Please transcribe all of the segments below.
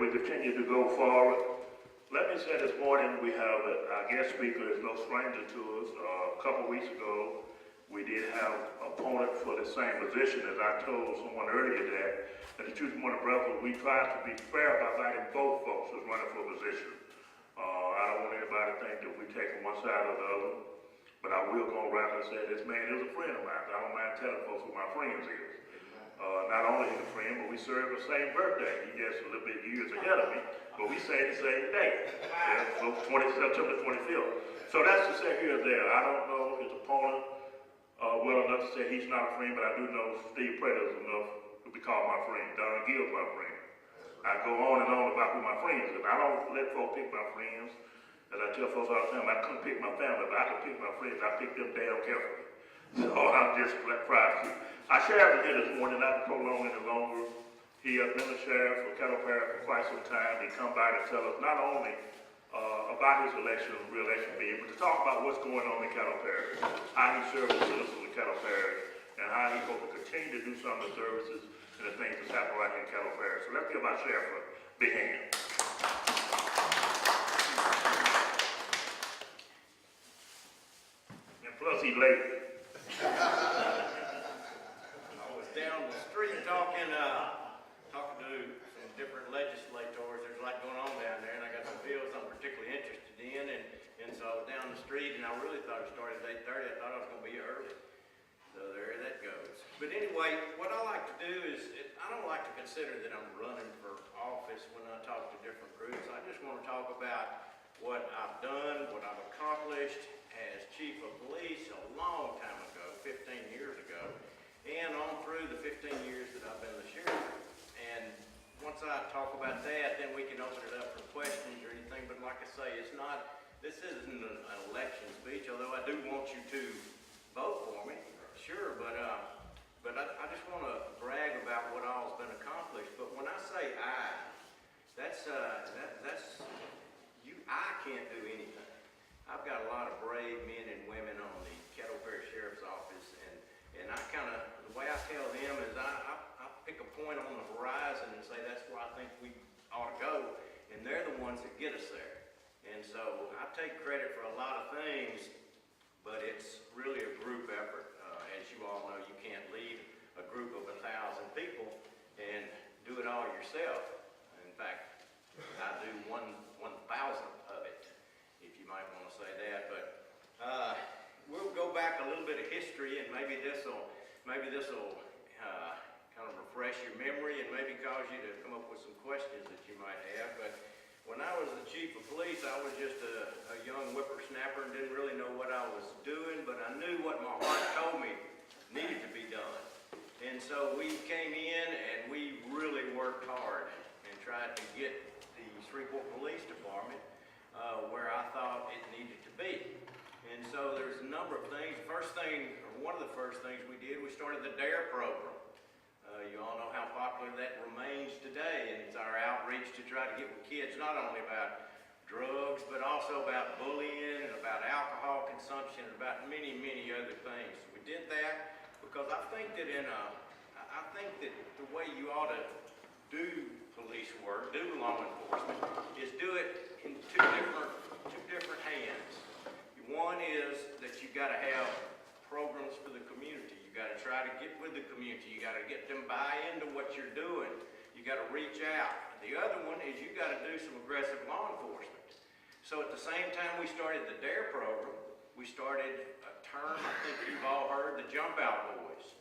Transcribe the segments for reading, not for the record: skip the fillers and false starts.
we continue to go forward. Let me say this morning we have our guest speaker is no stranger to us. A couple weeks ago, we did have an opponent for the same position. As I told someone earlier that the Tuesday Morning Breakfast, we tried to be fair by inviting both folks who's running for position. I don't want anybody to think that we take from one side or the other, but I will go around and say this man is a friend of mine. I don't mind telling folks who my friends is. Not only is he a friend, but we serve the same birthday. He just a little bit years ahead of me, but we say the same day. Yeah, so September 25th. So that's to say here or there. I don't know his opponent well enough to say he's not a friend, but I do know Steve Prator is enough to be called my friend. Don Gill's my friend. I go on and on about who my friends is. I don't let folks pick my friends. As I tell folks all the time, I couldn't pick my family, but I can pick my friends. I pick them damn carefully. So I'm just proud of you. Our sheriff is here this morning, not to prolong any longer. He has been the sheriff for Caddo Sheriff for quite some time. He come by to tell us not only about his re-election bid, but to talk about what's going on in Caddo Parish, how he serves the citizens of Caddo Parish, and how he hopes to continue to do some of the services and the things that's happening right here in Caddo Parish. So let's give our sheriff a big hand. And plus he's late. I was down the street talking to some different legislators. There's a lot going on down there, and I got some bills I'm particularly interested in, and so I was down the street, and I really thought it started at 8:30. I thought I was going to be early. So there that goes. But anyway, what I like to do is, I don't like to consider that I'm running for office when I talk to different groups. I just want to talk about what I've done, what I've accomplished as chief of police a long time ago, 15 years ago, and on through the 15 years that I've been the sheriff. And once I talk about that, then we can open it up for questions or anything. But like I say, this isn't an election speech, although I do want you to vote for me, sure. But I just want to brag about what all's been accomplished. But when I say I, that's you. I can't do anything. I've got a lot of brave men and women on the Caddo Sheriff's Office, and I kind of, the way I tell them is I pick a point on the horizon and say that's where I think we ought to go, and they're the ones that get us there. And so I take credit for a lot of things, but it's really a group effort. As you all know, you can't lead a group of 1,000 people and do it all yourself. In fact, I do 1,000th of it, if you might want to say that. But we'll go back a little bit of history, and maybe this will kind of refresh your memory and maybe cause you to come up with some questions that you might have. But when I was the chief of police, I was just a young whippersnapper and didn't really know what I was doing, but I knew what my heart told me needed to be done. And so we came in and we really worked hard and tried to get the Shreveport Police Department where I thought it needed to be. And so there's a number of things. One of the first things we did, we started the DARE program. You all know how popular that remains today, and it's our outreach to try to get with kids not only about drugs, but also about bullying and about alcohol consumption and about many, many other things. We did that because I think that the way you ought to do police work, do law enforcement, is do it in two different hands. One is that you've got to have programs for the community. You got to try to get with the community. You got to get them buy into what you're doing. You got to reach out. The other one is you got to do some aggressive law enforcement. So at the same time we started the DARE program, we started a term I think you've all heard, the Jump Out Boys.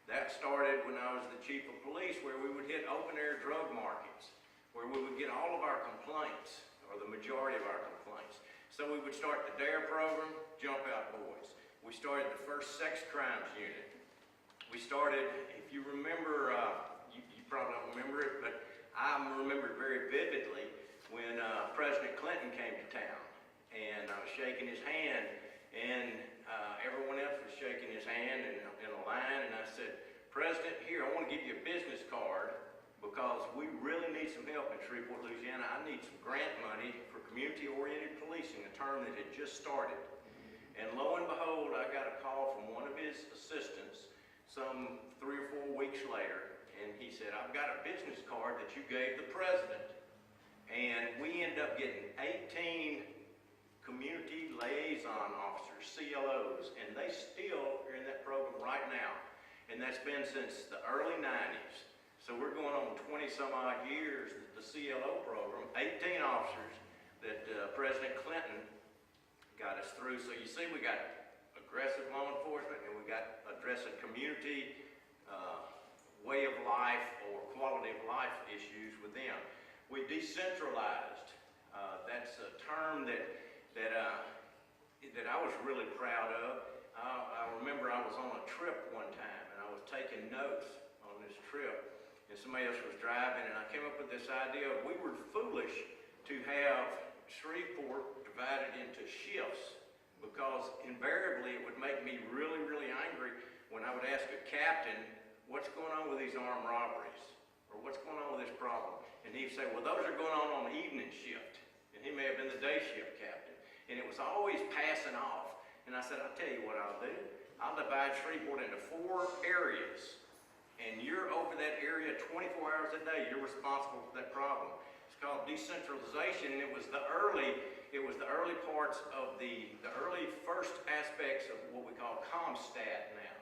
That started when I was the chief of police, where we would hit open air drug markets, where we would get all of our complaints, or the majority of our complaints. So we would start the DARE program, Jump Out Boys. We started the first sex crimes unit. We started, if you remember, you probably don't remember it, but I remember it very vividly when President Clinton came to town. And I was shaking his hand, and everyone else was shaking his hand in a line, and I said, President, here, I want to give you a business card because we really need some help in Shreveport, Louisiana. I need some grant money for community-oriented policing, a term that had just started. And lo and behold, I got a call from one of his assistants some 3 or 4 weeks later, and he said, I've got a business card that you gave the president. And we ended up getting 18 community liaison officers, CLOs, and they still are in that program right now. And that's been since the early 90s. So we're going on 20 some odd years, the CLO program, 18 officers that President Clinton got us through. So you see, we got aggressive law enforcement, and we got addressing community way of life or quality of life issues with them. We decentralized. That's a term that I was really proud of. I remember I was on a trip one time, and I was taking notes on this trip, and somebody else was driving, and I came up with this idea of we were foolish to have Shreveport divided into shifts, because invariably it would make me really, really angry when I would ask a captain, what's going on with these armed robberies? Or what's going on with this problem? And he'd say, well, those are going on the evening shift. And he may have been the day shift captain. And it was always passing off. And I said, I'll tell you what I'll do. I'll divide Shreveport into 4 areas. And you're over that area 24 hours a day. You're responsible for that problem. It's called decentralization. And it was the early parts of the early first aspects of what we call ComStat now.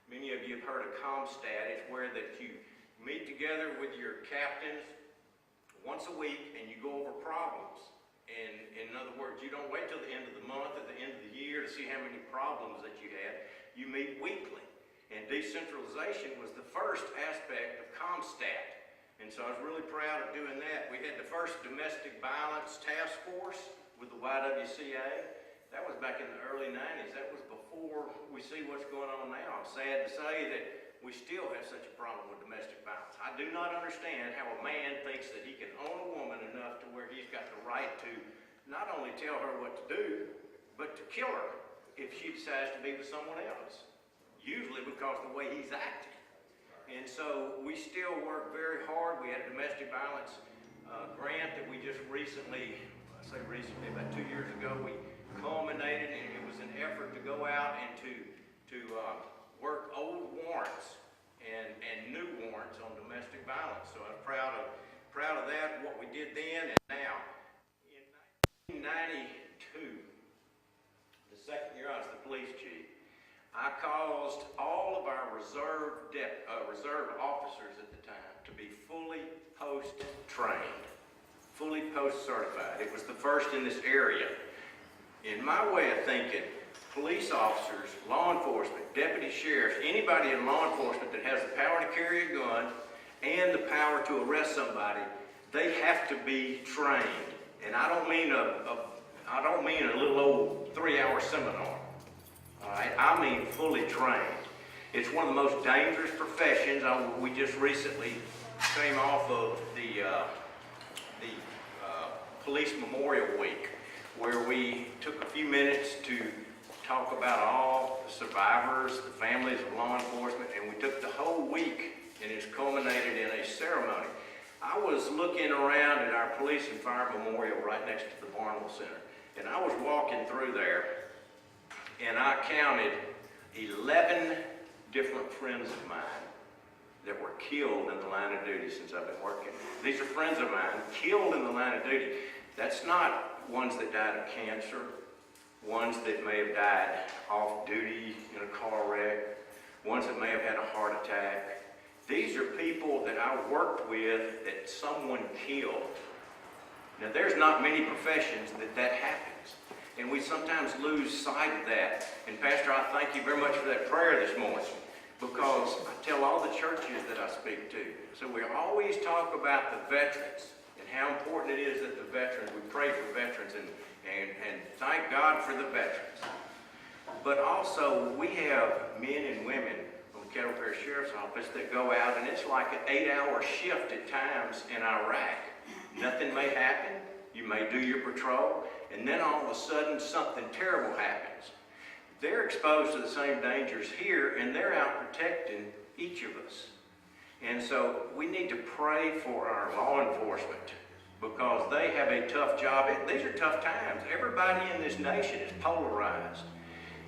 Many of you have heard of ComStat. It's where that you meet together with your captains once a week and you go over problems. And in other words, you don't wait till the end of the month or the end of the year to see how many problems that you had. You meet weekly. And decentralization was the first aspect of ComStat. And so I was really proud of doing that. We had the first domestic violence task force with the YWCA. That was back in the early 90s. That was before we see what's going on now. I'm sad to say that we still have such a problem with domestic violence. I do not understand how a man thinks that he can own a woman enough to where he's got the right to not only tell her what to do, but to kill her if she decides to be with someone else. Usually because of the way he's acting. And so we still work very hard. We had a domestic violence grant that we just recently, I say recently, about 2 years ago, we culminated, and it was an effort to go out and to work old warrants and new warrants on domestic violence. So I'm proud of that, what we did then and now. In 1992, the second year I was the police chief, I caused all of our reserve officers at the time to be fully post-trained, fully post-certified. It was the first in this area. In my way of thinking, police officers, law enforcement, deputy sheriffs, anybody in law enforcement that has the power to carry a gun and the power to arrest somebody, they have to be trained. And I don't mean a little old 3-hour seminar. All right? I mean fully trained. It's one of the most dangerous professions. We just recently came off of the Police Memorial Week, where we took a few minutes to talk about all the survivors, the families of law enforcement, and we took the whole week, and it's culminated in a ceremony. I was looking around at our police and fire memorial right next to the Barnwell Center, and I was walking through there, and I counted 11 different friends of mine that were killed in the line of duty since I've been working. These are friends of mine killed in the line of duty. That's not ones that died of cancer, ones that may have died off duty in a car wreck, ones that may have had a heart attack. These are people that I worked with that someone killed. Now, there's not many professions that happens, and we sometimes lose sight of that. And Pastor, I thank you very much for that prayer this morning, because I tell all the churches that I speak to, so we always talk about the veterans and how important it is that the veterans, we pray for veterans and thank God for the veterans. But also, we have men and women from the Caddo Sheriff's Office that go out, and it's like an 8-hour shift at times in Iraq. Nothing may happen. You may do your patrol, and then all of a sudden something terrible happens. They're exposed to the same dangers here, and they're out protecting each of us. And so we need to pray for our law enforcement, because they have a tough job. These are tough times. Everybody in this nation is polarized.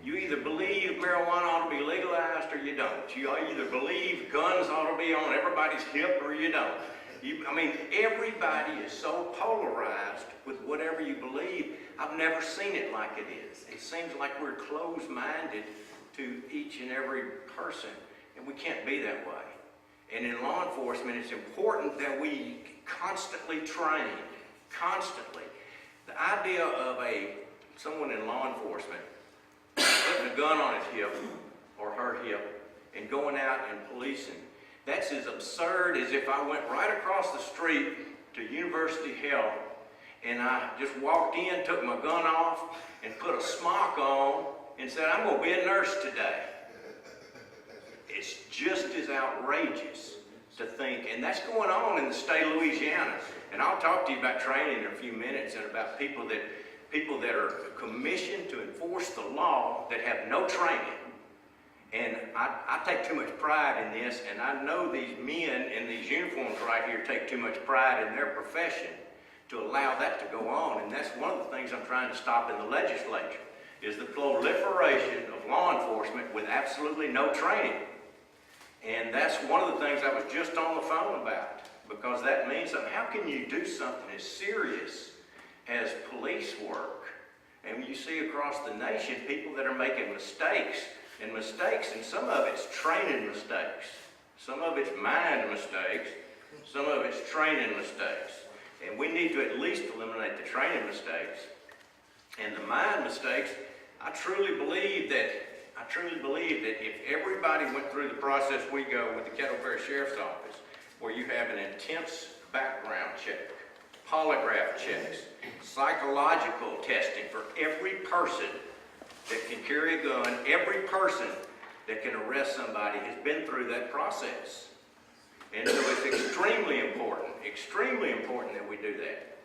You either believe marijuana ought to be legalized or you don't. You either believe guns ought to be on everybody's hip or you don't. I mean, everybody is so polarized with whatever you believe. I've never seen it like it is. It seems like we're closed-minded to each and every person, and we can't be that way. And in law enforcement, it's important that we constantly train, constantly. The idea of someone in law enforcement putting a gun on his hip or her hip and going out and policing, that's as absurd as if I went right across the street to University Health and I just walked in, took my gun off, and put a smock on and said, I'm going to be a nurse today. It's just as outrageous to think, and that's going on in the state of Louisiana. And I'll talk to you about training in a few minutes and about people that are commissioned to enforce the law that have no training. And I take too much pride in this, and I know these men in these uniforms right here take too much pride in their profession to allow that to go on. And that's one of the things I'm trying to stop in the legislature, is the proliferation of law enforcement with absolutely no training. And that's one of the things I was just on the phone about, because that means something. How can you do something as serious as police work? And you see across the nation people that are making mistakes, and some of it's training mistakes. Some of it's mind mistakes. Some of it's training mistakes. And we need to at least eliminate the training mistakes. And the mind mistakes, I truly believe that if everybody went through the process we go with the Caddo Sheriff's Office, where you have an intense background check, polygraph checks, psychological testing for every person that can carry a gun, every person that can arrest somebody has been through that process. And so it's extremely important that we do that.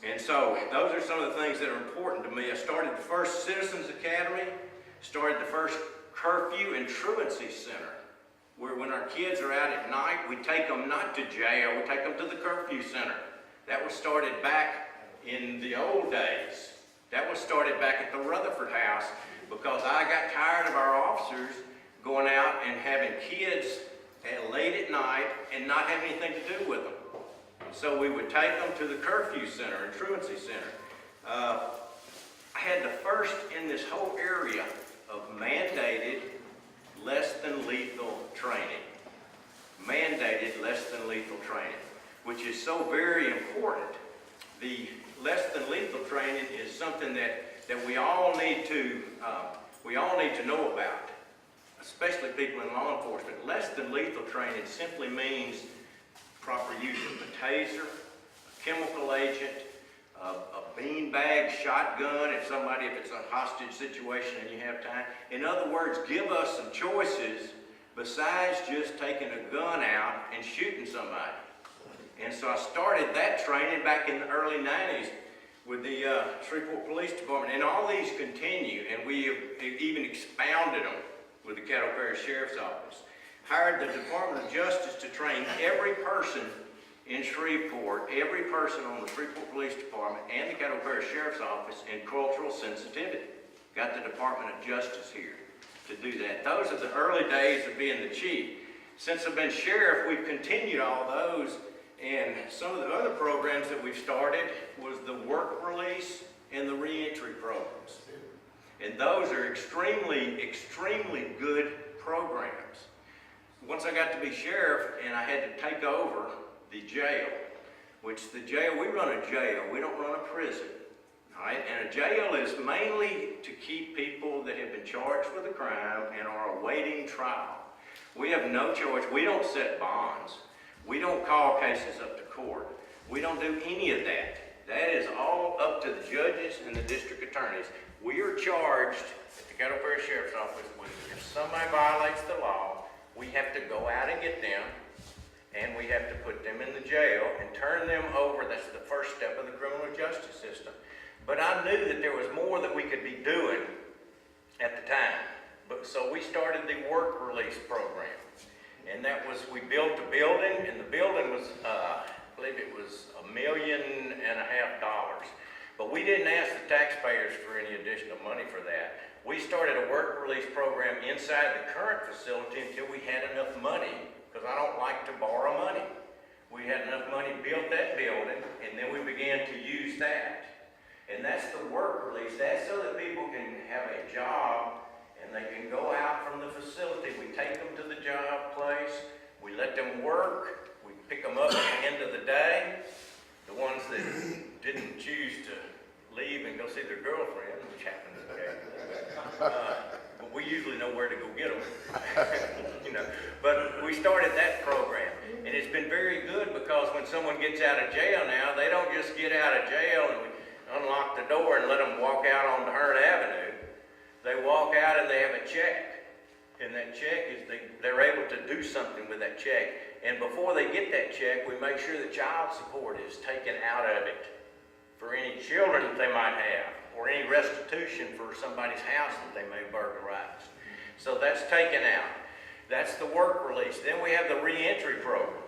And so those are some of the things that are important to me. I started the first Citizens Academy, started the first Curfew and Truancy Center, where when our kids are out at night, we take them not to jail, we take them to the Curfew Center. That was started back in the old days. That was started back at the Rutherford House because I got tired of our officers going out and having kids late at night and not having anything to do with them. So we would take them to the Curfew Center and Truancy Center. I had the first in this whole area of mandated less than lethal training. Mandated less than lethal training, which is so very important. The less than lethal training is something that we all need to know about, especially people in law enforcement. Less than lethal training simply means proper use of a taser, a chemical agent, a beanbag shotgun if it's a hostage situation and you have time. In other words, give us some choices besides just taking a gun out and shooting somebody. And so I started that training back in the early 90s with the Shreveport Police Department, and all these continue, and we have even expounded them with the Caddo Sheriff's Office. Hired the Department of Justice to train every person in Shreveport, every person on the Shreveport Police Department and the Caddo Sheriff's Office in cultural sensitivity. Got the Department of Justice here to do that. Those are the early days of being the chief. Since I've been sheriff, we've continued all those, and some of the other programs that we've started was the work release and the reentry programs. And those are extremely, extremely good programs. Once I got to be sheriff and I had to take over the jail, which the jail, we run a jail, we don't run a prison. All right? And a jail is mainly to keep people that have been charged with a crime and are awaiting trial. We have no choice. We don't set bonds. We don't call cases up to court. We don't do any of that. That is all up to the judges and the district attorneys. We are charged at the Caddo Sheriff's Office with if somebody violates the law, we have to go out and get them, and we have to put them in the jail and turn them over. That's the first step of the criminal justice system. But I knew that there was more that we could be doing at the time. So we started the work release program. And that was, we built a building, and the building was, I believe it was $1.5 million. But we didn't ask the taxpayers for any additional money for that. We started a work release program inside the current facility until we had enough money, because I don't like to borrow money. We had enough money, built that building, and then we began to use that. And that's the work release. That's so that people can have a job and they can go out from the facility. We take them to the job place. We let them work. We pick them up at the end of the day. The ones that didn't choose to leave and go see their girlfriend, which happens occasionally. But we usually know where to go get them. You know. But we started that program. And it's been very good because when someone gets out of jail now, they don't just get out of jail and we unlock the door and let them walk out onto Hearn Avenue. They walk out and they have a check. And that check is, they're able to do something with that check. And before they get that check, we make sure that child support is taken out of it for any children that they might have, or any restitution for somebody's house that they may burglarize. So that's taken out. That's the work release. Then we have the reentry program.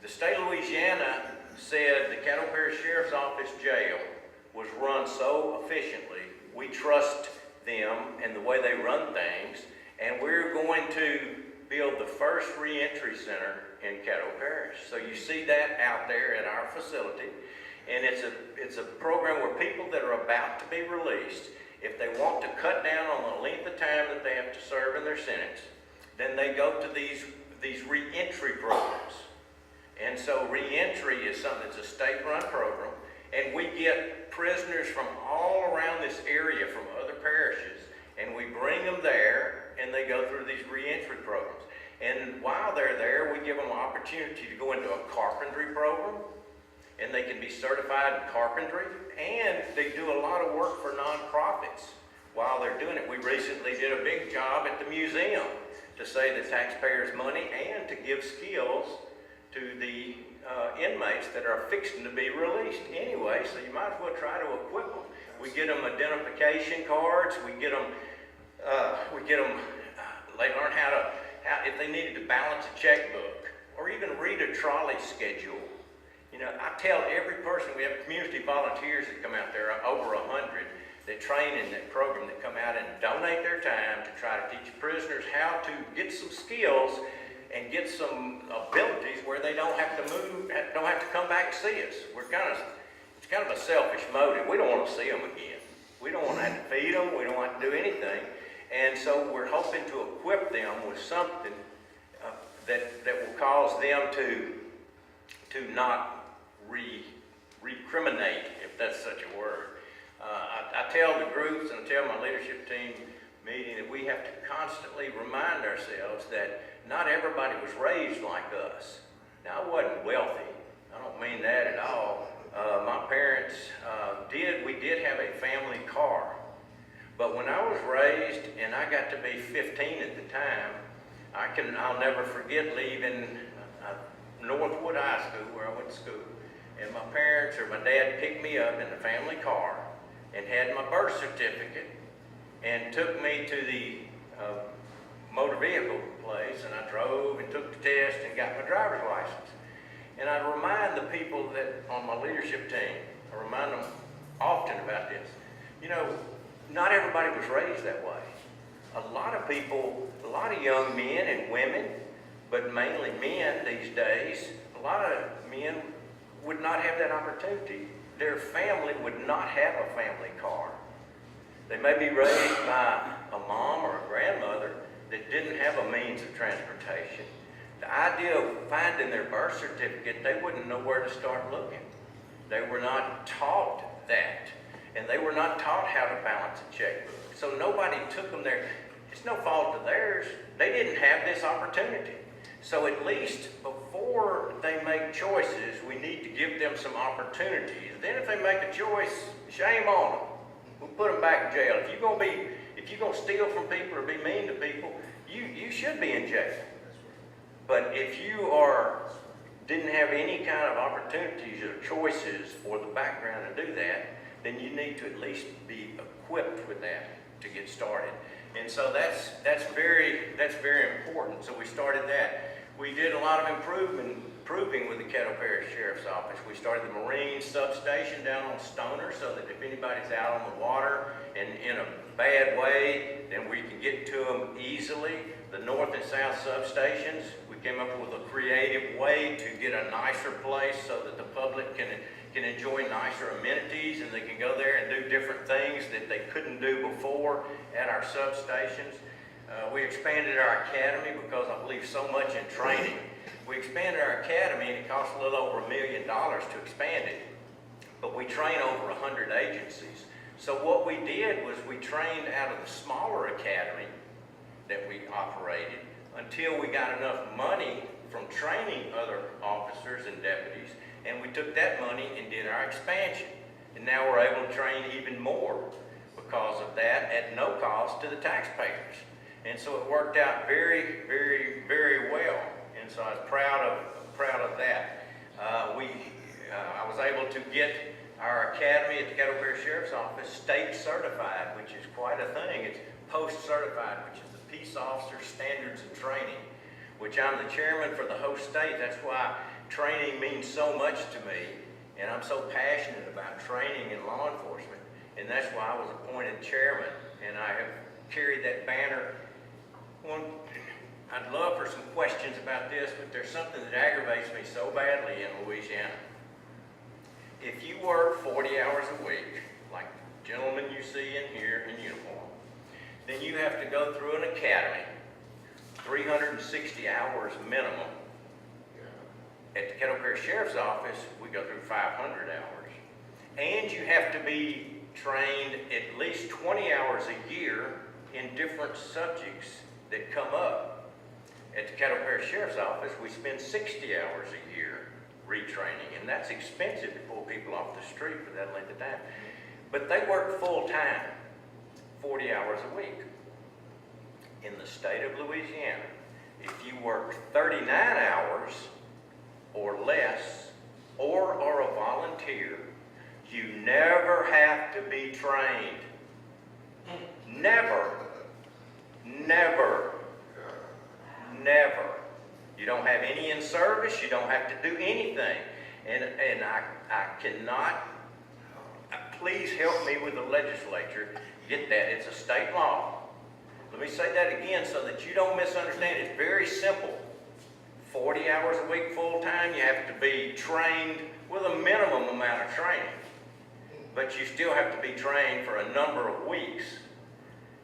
The state of Louisiana said the Caddo Sheriff's Office jail was run so efficiently, we trust them and the way they run things, and we're going to build the first reentry center in Caddo Parish. So you see that out there at our facility, and it's a program where people that are about to be released, if they want to cut down on the length of time that they have to serve in their sentence, then they go to these reentry programs. And so reentry is something that's a state-run program, and we get prisoners from all around this area, from other parishes, and we bring them there, and they go through these reentry programs. And while they're there, we give them an opportunity to go into a carpentry program, and they can be certified in carpentry, and they do a lot of work for nonprofits while they're doing it. We recently did a big job at the museum to save the taxpayers' money and to give skills to the inmates that are fixing to be released anyway, so you might as well try to equip them. We get them identification cards, we get them, they learn how if they needed to balance a checkbook, or even read a trolley schedule. You know, I tell every person, we have community volunteers that come out there, over 100, that train in that program, that come out and donate their time to try to teach prisoners how to get some skills and get some abilities where they don't have to move, don't have to come back and see us. It's kind of a selfish motive. We don't want to see them again. We don't want to have to feed them. We don't want to do anything. And so we're hoping to equip them with something that will cause them to not recriminate, if that's such a word. I tell the groups and I tell my leadership team meeting that we have to constantly remind ourselves that not everybody was raised like us. Now, I wasn't wealthy. I don't mean that at all. My parents we did have a family car. But when I was raised and I got to be 15 at the time, I'll never forget leaving Northwood High School, where I went to school, and my parents or my dad picked me up in the family car and had my birth certificate and took me to the motor vehicle place, and I drove and took the test and got my driver's license. And I remind the people that on my leadership team, I remind them often about this. You know, not everybody was raised that way. A lot of people, a lot of young men and women, but mainly men these days, a lot of men would not have that opportunity. Their family would not have a family car. They may be raised by a mom or a grandmother that didn't have a means of transportation. The idea of finding their birth certificate, they wouldn't know where to start looking. They were not taught that, and they were not taught how to balance a checkbook. So nobody took them there. It's no fault of theirs. They didn't have this opportunity. So at least before they make choices, we need to give them some opportunities. Then if they make a choice, shame on them. We'll put them back in jail. If you're gonna steal from people or be mean to people, you should be in jail. But if you didn't have any kind of opportunities or choices or the background to do that, then you need to at least be equipped with that to get started. And so that's very important. So we started that. We did a lot of improving with the Caddo Sheriff's Office. We started the Marine substation down on Stoner so that if anybody's out on the water and in a bad way, then we can get to them easily. The north and south substations, we came up with a creative way to get a nicer place so that the public can enjoy nicer amenities, and they can go there and do different things that they couldn't do before at our substations. We expanded our academy because I believe so much in training. We expanded our academy, and it cost a little over $1 million to expand it. But we train over 100 agencies. So what we did was we trained out of the smaller academy that we operated until we got enough money from training other officers and deputies, and we took that money and did our expansion. And now we're able to train even more because of that at no cost to the taxpayers. And so it worked out very, very, very well. And so I was proud of that. I was able to get our academy at the Caddo Sheriff's Office state certified, which is quite a thing. It's post-certified, which is the Peace Officer Standards and Training, which I'm the chairman for the host state. That's why training means so much to me, and I'm so passionate about training in law enforcement, and that's why I was appointed chairman, and I have carried that banner. I'd love for some questions about this, but there's something that aggravates me so badly in Louisiana. If you work 40 hours a week, like the gentlemen you see in here in uniform, then you have to go through an academy, 360 hours minimum. At the Caddo Sheriff's Office, we go through 500 hours. And you have to be trained at least 20 hours a year in different subjects that come up. At the Caddo Sheriff's Office, we spend 60 hours a year retraining, and that's expensive to pull people off the street for that length of time. But they work full time, 40 hours a week. In the state of Louisiana, if you work 39 hours or less, or are a volunteer, you never have to be trained. Never. Never. Never. You don't have any in service, you don't have to do anything. And I cannot, please help me with the legislature, get that, it's a state law. Let me say that again so that you don't misunderstand. It's very simple. 40 hours a week full-time, you have to be trained with a minimum amount of training. But you still have to be trained for a number of weeks.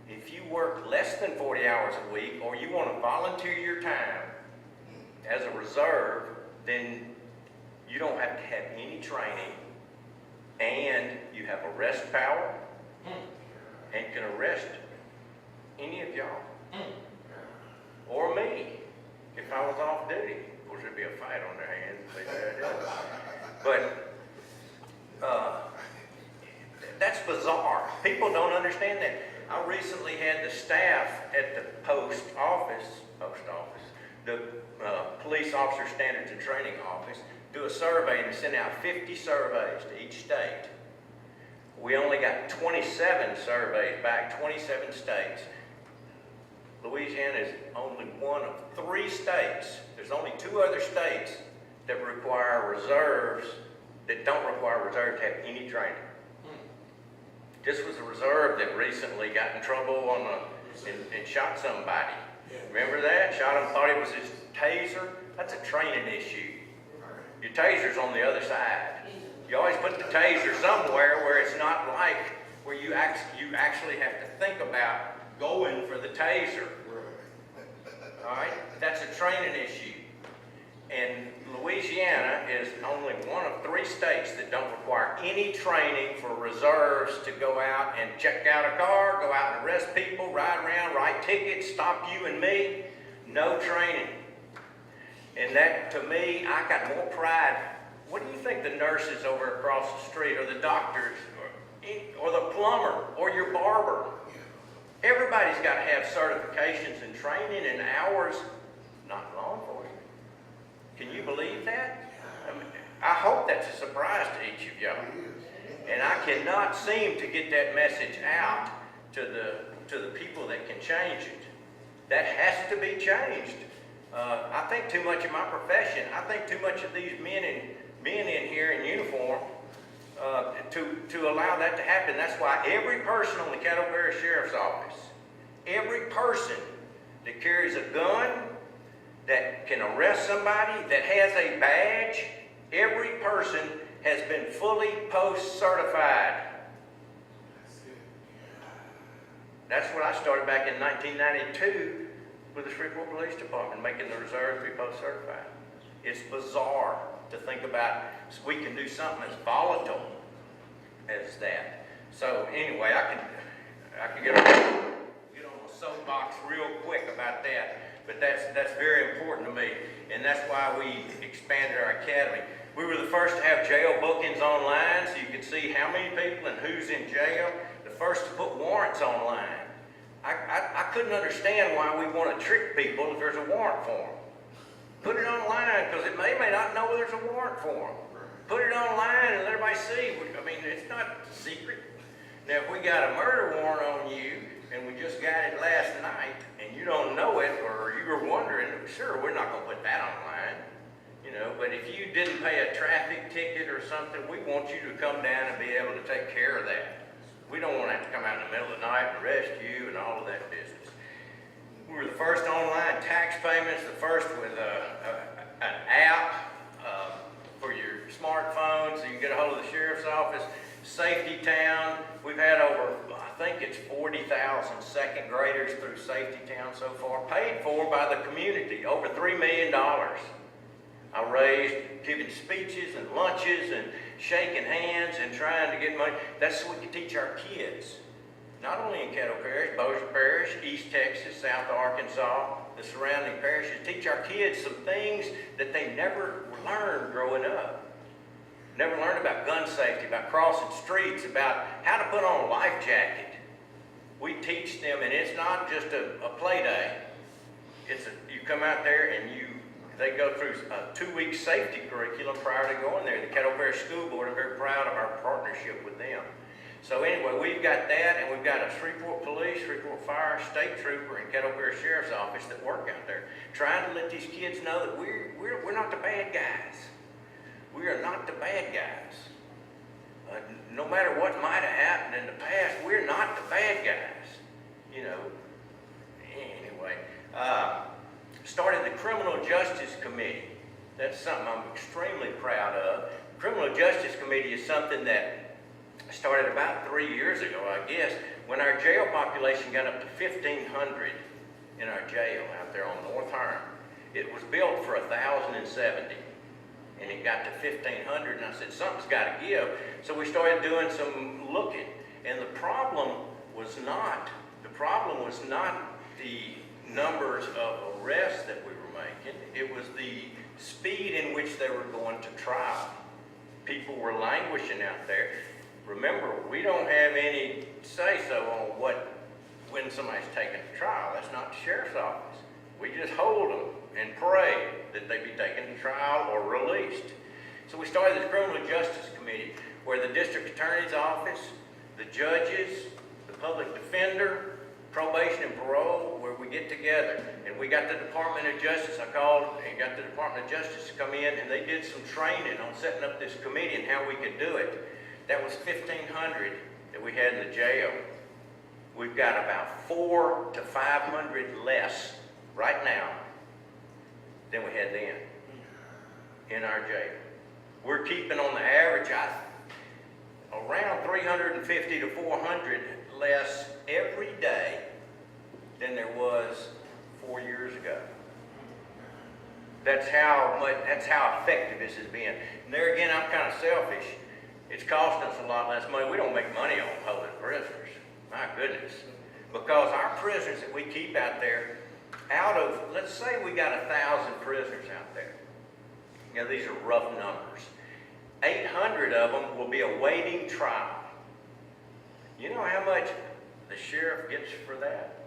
If you work less than 40 hours a week, or you want to volunteer your time as a reserve, then you don't have to have any training, and you have arrest power, and can arrest any of y'all, or me, if I was off duty. Of course, there'd be a fight on their hands. But that's bizarre. People don't understand that. I recently had the staff at the post office, the Police Officer Standards and Training Office, do a survey, and send out 50 surveys to each state. We only got 27 surveys back, 27 states. Louisiana is only one of 3 states. There's only 2 other states that require reserves, that don't require reserves to have any training. This was a reserve that recently got in trouble and shot somebody. Remember that? Shot him, thought it was his taser. That's a training issue. Your taser's on the other side. You always put the taser somewhere where it's not like where you actually have to think about going for the taser. All right? That's a training issue. And Louisiana is only one of 3 states that don't require any training for reserves to go out and check out a car, go out and arrest people, ride around, write tickets, stop you and me. No training. And that, to me, I got more pride. What do you think the nurses over across the street, or the doctors, or the plumber, or your barber? Everybody's got to have certifications and training and hours, not law enforcement. Can you believe that? I hope that's a surprise to each of y'all. And I cannot seem to get that message out to the people that can change it. That has to be changed. I think too much of my profession. I think too much of these men in here in uniform to allow that to happen. That's why every person on the Caddo Sheriff's Office, every person that carries a gun, that can arrest somebody that has a badge. Every person has been fully post-certified. That's what I started back in 1992 with the Shreveport Police Department, making the reserves be post-certified. It's bizarre to think about we can do something as volatile as that. So anyway, I can get on a soapbox real quick about that, but that's very important to me, and that's why we expanded our academy. We were the first to have jail bookings online, so you could see how many people and who's in jail. The first to put warrants online. I couldn't understand why we want to trick people if there's a warrant for them. Put it online, because it may not know there's a warrant for them. Put it online and let everybody see. I mean, it's not secret. Now, if we got a murder warrant on you, and we just got it last night, and you don't know it, or you were wondering, sure, we're not going to put that online. You know, but if you didn't pay a traffic ticket or something, we want you to come down and be able to take care of that. We don't want to have to come out in the middle of the night and arrest you and all of that business. We were the first online tax payments, the first with an app for your smartphone so you can get a hold of the sheriff's office. Safety Town, we've had over, I think it's 40,000 second graders through Safety Town so far, paid for by the community, over $3 million. I raised giving speeches and lunches and shaking hands and trying to get money. That's what we can teach our kids. Not only in Caddo Parish, Bossier Parish, East Texas, South Arkansas, the surrounding parishes, teach our kids some things that they never learned growing up. Never learned about gun safety, about crossing streets, about how to put on a life jacket. We teach them, and it's not just a play day. You come out there and they go through a 2-week safety curriculum prior to going there. The Caddo Parish School Board, I'm very proud of our partnership with them. So anyway, we've got that, and we've got a Shreveport Police, Shreveport Fire, State Trooper, and Caddo Parish Sheriff's Office that work out there, trying to let these kids know that we're not the bad guys. We are not the bad guys. No matter what might have happened in the past, we're not the bad guys. You know. Anyway, started the Criminal Justice Committee. That's something I'm extremely proud of. The Criminal Justice Committee is something that started about 3 years ago, I guess, when our jail population got up to 1,500 in our jail out there on North Harm. It was built for 1,070, and it got to 1,500, and I said, something's got to give. So we started doing some looking, and the problem was not the numbers of arrests that we were making. It was the speed in which they were going to trial. People were languishing out there. Remember, we don't have any say-so on when somebody's taken to trial. That's not the sheriff's office. We just hold them and pray that they be taken to trial or released. So we started this Criminal Justice Committee where the district attorney's office, the judges, the public defender, probation and parole, where we get together. And we got the Department of Justice. I called and got the Department of Justice to come in, and they did some training on setting up this committee and how we could do it. That was 1,500 that we had in the jail. We've got about 400 to 500 less right now than we had then in our jail. We're keeping on the average around 350 to 400 less every day than there was 4 years ago. That's how effective this has been. And there again, I'm kind of selfish. It's costing us a lot less money. We don't make money on holding prisoners. My goodness. Because our prisoners that we keep out there, out of, let's say we got 1,000 prisoners out there. You know, these are rough numbers. 800 of them will be awaiting trial. You know how much the sheriff gets for that?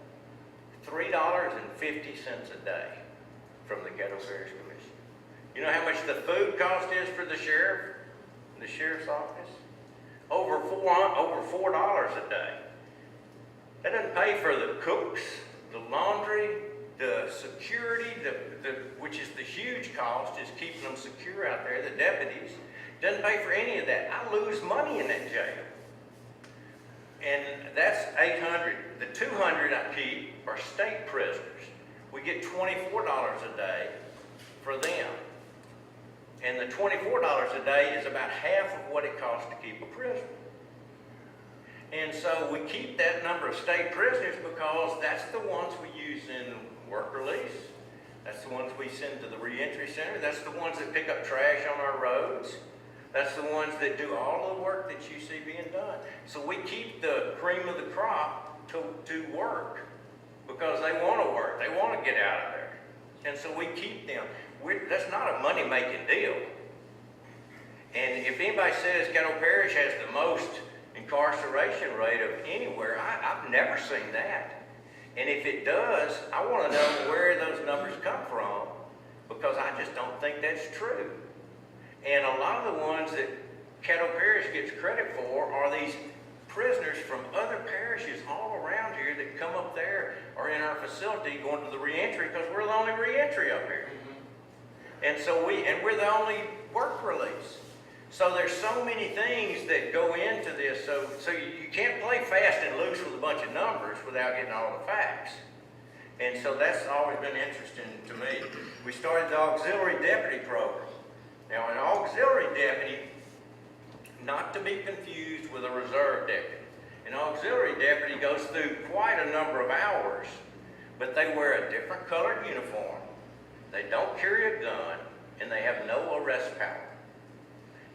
$3.50 a day from the Caddo Parish Commission. You know how much the food cost is for the sheriff? The sheriff's office? Over $4 a day. That doesn't pay for the cooks, the laundry, the security, which is the huge cost, is keeping them secure out there, the deputies. Doesn't pay for any of that. I lose money in that jail. And that's 800. The 200 I keep are state prisoners. We get $24 a day for them. And the $24 a day is about half of what it costs to keep a prisoner. And so we keep that number of state prisoners because that's the ones we use in work release. That's the ones we send to the reentry center. That's the ones that pick up trash on our roads. That's the ones that do all the work that you see being done. So we keep the cream of the crop to work because they want to work. They want to get out of there. And so we keep them. That's not a money-making deal. And if anybody says Caddo Parish has the most incarceration rate of anywhere, I've never seen that. And if it does, I want to know where those numbers come from, because I just don't think that's true. And a lot of the ones that Caddo Parish gets credit for are these prisoners from other parishes all around here that come up there or in our facility going to the reentry, because we're the only reentry up here. And so we're the only work release. So there's so many things that go into this. So you can't play fast and loose with a bunch of numbers without getting all the facts. And so that's always been interesting to me. We started the auxiliary deputy program. Now, an auxiliary deputy, not to be confused with a reserve deputy. An auxiliary deputy goes through quite a number of hours, but they wear a different colored uniform. They don't carry a gun, and they have no arrest power.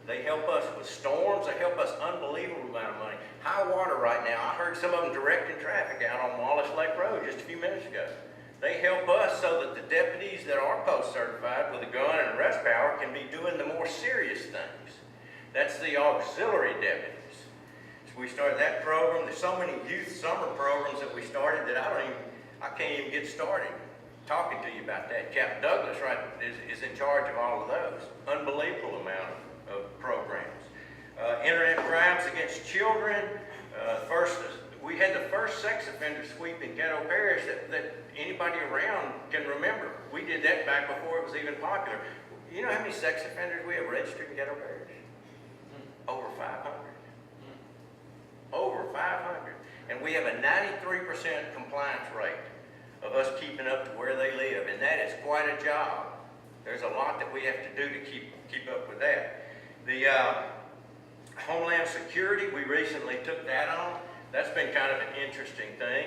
They help us with storms. They help us unbelievable amount of money. High water right now. I heard some of them directing traffic out on Wallace Lake Road just a few minutes ago. They help us so that the deputies that are post-certified with a gun and arrest power can be doing the more serious things. That's the auxiliary deputies. So we started that program. There's so many youth summer programs that we started that I can't even get started talking to you about that. Captain Douglas, right, is in charge of all of those. Unbelievable amount of programs. Internet crimes against children. We had the first sex offender sweep in Caddo Parish that anybody around can remember. We did that back before it was even popular. You know how many sex offenders we have registered in Caddo Parish? Over 500. Over 500. And we have a 93% compliance rate of us keeping up to where they live, and that is quite a job. There's a lot that we have to do to keep up with that. The Homeland Security, we recently took that on. That's been kind of an interesting thing.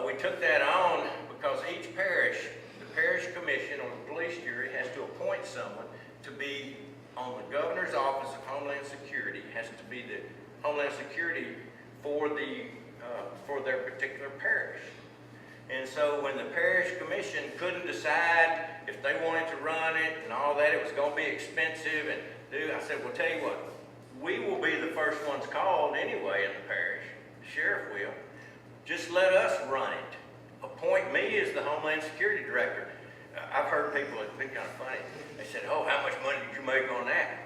We took that on because each parish, the parish commission or the police jury has to appoint someone to be on the governor's office of Homeland Security. It has to be the Homeland Security for their particular parish. And so when the parish commission couldn't decide if they wanted to run it and all that, it was going to be expensive and I said, well, tell you what, we will be the first ones called anyway in the parish. The sheriff will. Just let us run it. Appoint me as the Homeland Security Director. I've heard people, it's been kind of funny, they said, oh, how much money did you make on that?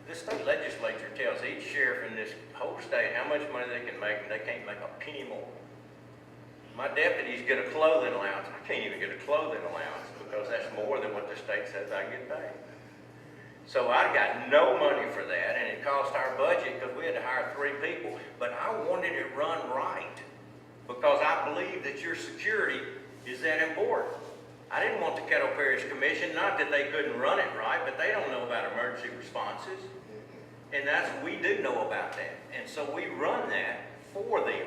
The state legislature tells each sheriff in this whole state how much money they can make, and they can't make a penny more. My deputies get a clothing allowance. I can't even get a clothing allowance because that's more than what the state says I get paid. So I got no money for that, and it cost our budget because we had to hire 3 people. But I wanted it run right because I believe that your security is that important. I didn't want the Caddo Parish Commission, not that they couldn't run it right, but they don't know about emergency responses. And we do know about that. And so we run that for them.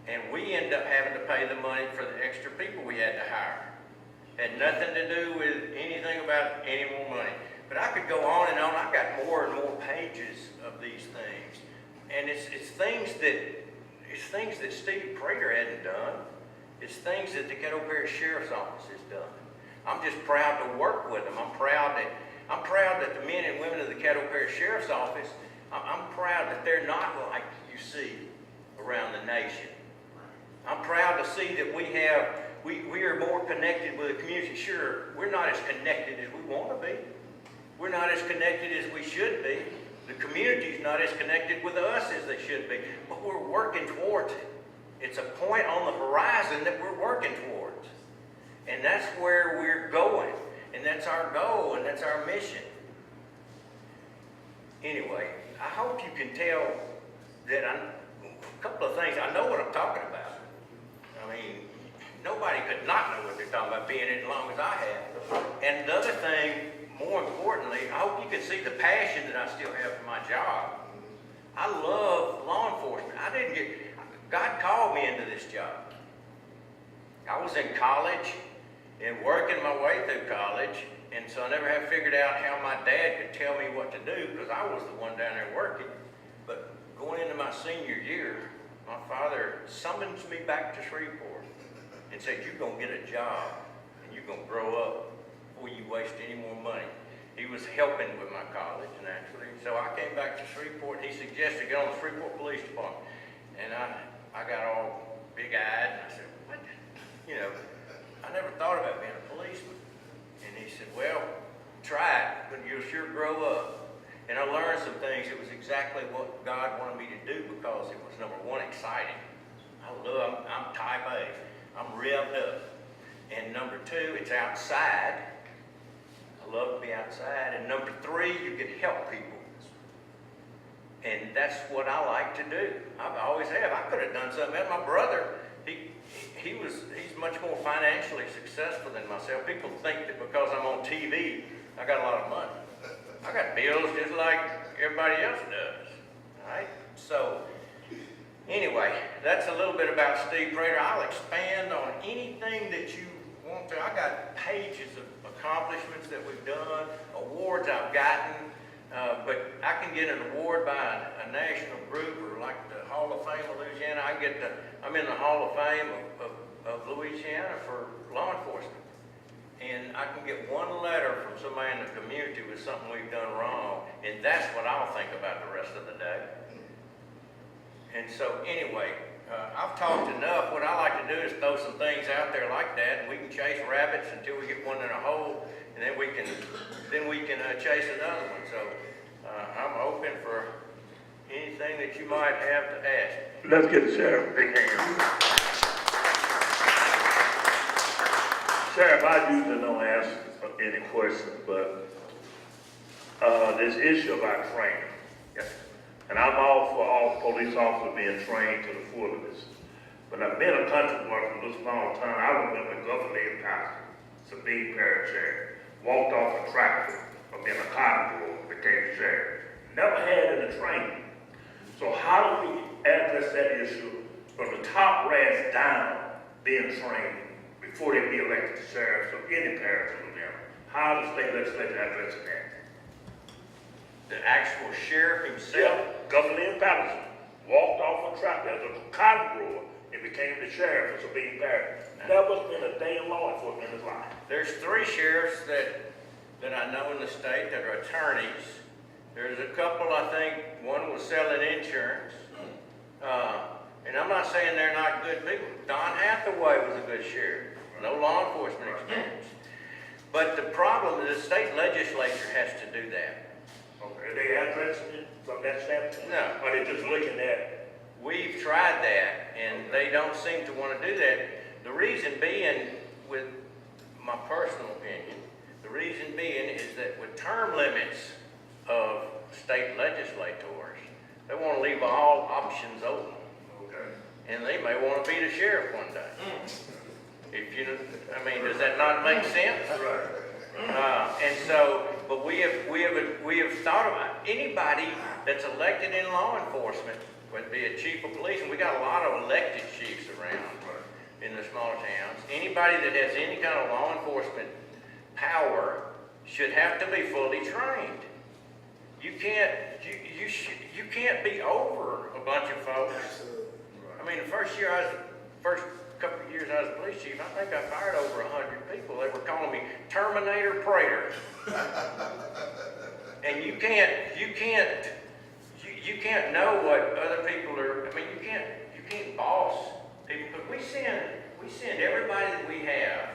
And we end up having to pay the money for the extra people we had to hire. Had nothing to do with anything about any more money. But I could go on and on. I've got more and more pages of these things. And it's things that Steve Prator hadn't done. It's things that the Caddo Parish Sheriff's Office has done. I'm just proud to work with them. I'm proud that the men and women of the Caddo Parish Sheriff's Office, I'm proud that they're not like you see around the nation. I'm proud to see that we are more connected with the community. Sure, we're not as connected as we want to be. We're not as connected as we should be. The community's not as connected with us as they should be. But we're working towards it. It's a point on the horizon that we're working towards. And that's where we're going. And that's our goal, and that's our mission. Anyway, I hope you can tell that a couple of things. I know what I'm talking about. I mean, nobody could not know what they're talking about, being it as long as I have. And the other thing, more importantly, I hope you can see the passion that I still have for my job. I love law enforcement. God called me into this job. I was in college and working my way through college, and so I never have figured out how my dad could tell me what to do because I was the one down there working. But going into my senior year, my father summons me back to Shreveport and said, "You're going to get a job and you're going to grow up before you waste any more money." He was helping with my college, naturally. So I came back to Shreveport, and he suggested get on the Shreveport Police Department. And I got all big-eyed, and I said, "What? You know, I never thought about being a policeman." And he said, "Well, try it, but you'll sure grow up." And I learned some things. It was exactly what God wanted me to do because it was, number one, exciting. I'm type A. I'm revved up. And number two, it's outside. I love to be outside. And number three, you can help people. And that's what I like to do. I always have. I could have done something else. My brother, he's much more financially successful than myself. People think that because I'm on TV, I got a lot of money. I got bills just like everybody else does. All right? So, anyway, that's a little bit about Steve Prator. I'll expand on anything that you want to. I got pages of accomplishments that we've done, awards I've gotten, but I can get an award by a national group or like the Hall of Fame of Louisiana. I'm in the Hall of Fame of Louisiana for law enforcement. And I can get one letter from somebody in the community with something we've done wrong, and that's what I'll think about the rest of the day. And so anyway, I've talked enough. What I like to do is throw some things out there like that, and we can chase rabbits until we get one in a hole, and then we can chase another one. So I'm open for anything that you might have to ask. Let's get the sheriff a big hand. Sheriff, I usually don't ask any questions, but this issue about training. Yes. And I'm all for all police officers being trained to the fullest. But I've been a country boy for this long time. I remember Governor Steve Prator walked off a tractor from being a constable, became sheriff. Never had any training. So how do we address that issue from the top brass down, being trained before they be elected to sheriffs of any parish in Louisiana? How does the state legislature address that? The actual sheriff himself? Governor Patterson walked off a tractor as a cotton grower and became the sheriff of Sabine Parish. Never spent a day in law enforcement in his life. There's 3 sheriffs that I know in the state that are attorneys. There's a couple, I think, one was selling insurance. And I'm not saying they're not good people. Don Hathaway was a good sheriff. No law enforcement experience. But the problem is the state legislature has to do that. Okay, are they addressing it from that standpoint? No. Or they just looking at it? We've tried that, and they don't seem to want to do that. The reason being, with my personal opinion, the reason being is that with term limits of state legislators, they want to leave all options open. Okay. And they may want to be the sheriff one day. If you, I mean, does that not make sense? Right. And so, but we have thought about anybody that's elected in law enforcement, whether it be a chief of police, and we got a lot of elected chiefs around in the smaller towns. Anybody that has any kind of law enforcement power should have to be fully trained. You can't be over a bunch of folks. I mean, the first couple of years I was police chief, I think I fired over 100 people. They were calling me Terminator Prator. And you can't know what other people are. I mean, you can't boss people. But we send everybody that we have.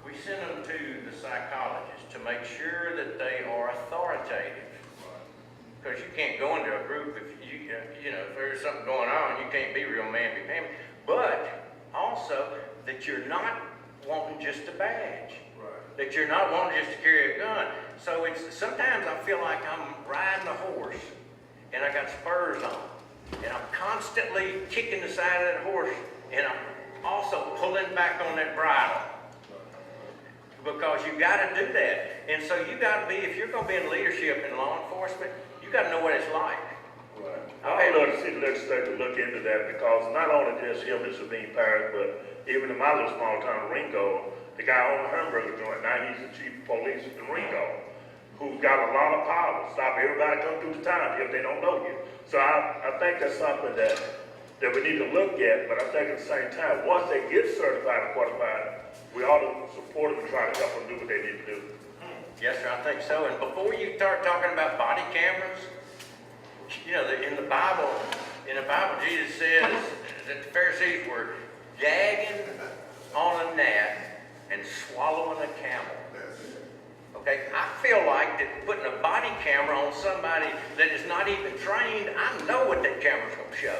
We send them to the psychologist to make sure that they are authoritative. Because you can't go into a group if if there's something going on, you can't be real man-be-man. But also that you're not wanting just a badge. Right. That you're not wanting just to carry a gun. So sometimes I feel like I'm riding a horse and I got spurs on. And I'm constantly kicking the side of that horse and also pulling back on that bridle. Because you gotta do that. And so you gotta be, if you're gonna be in leadership in law enforcement, you gotta know what it's like. Right. I would love to see the legislature look into that, because not only just him and Sabine Parish, but even in my little small town of Ringo, the guy owned a hamburger joint, now he's the chief of police in Ringo, who's got a lot of power, stop everybody coming through the town if they don't know you. So I think that's something that we need to look at, but I think at the same time, once they get certified and qualified, we ought to support them and try to help them do what they need to do. Yes, sir, I think so. And before you start talking about body cameras, you know, in the Bible, Jesus says that the Pharisees were gagging on a gnat and swallowing a camel. Okay, I feel like that putting a body camera on somebody that is not even trained, I know what that camera's gonna show.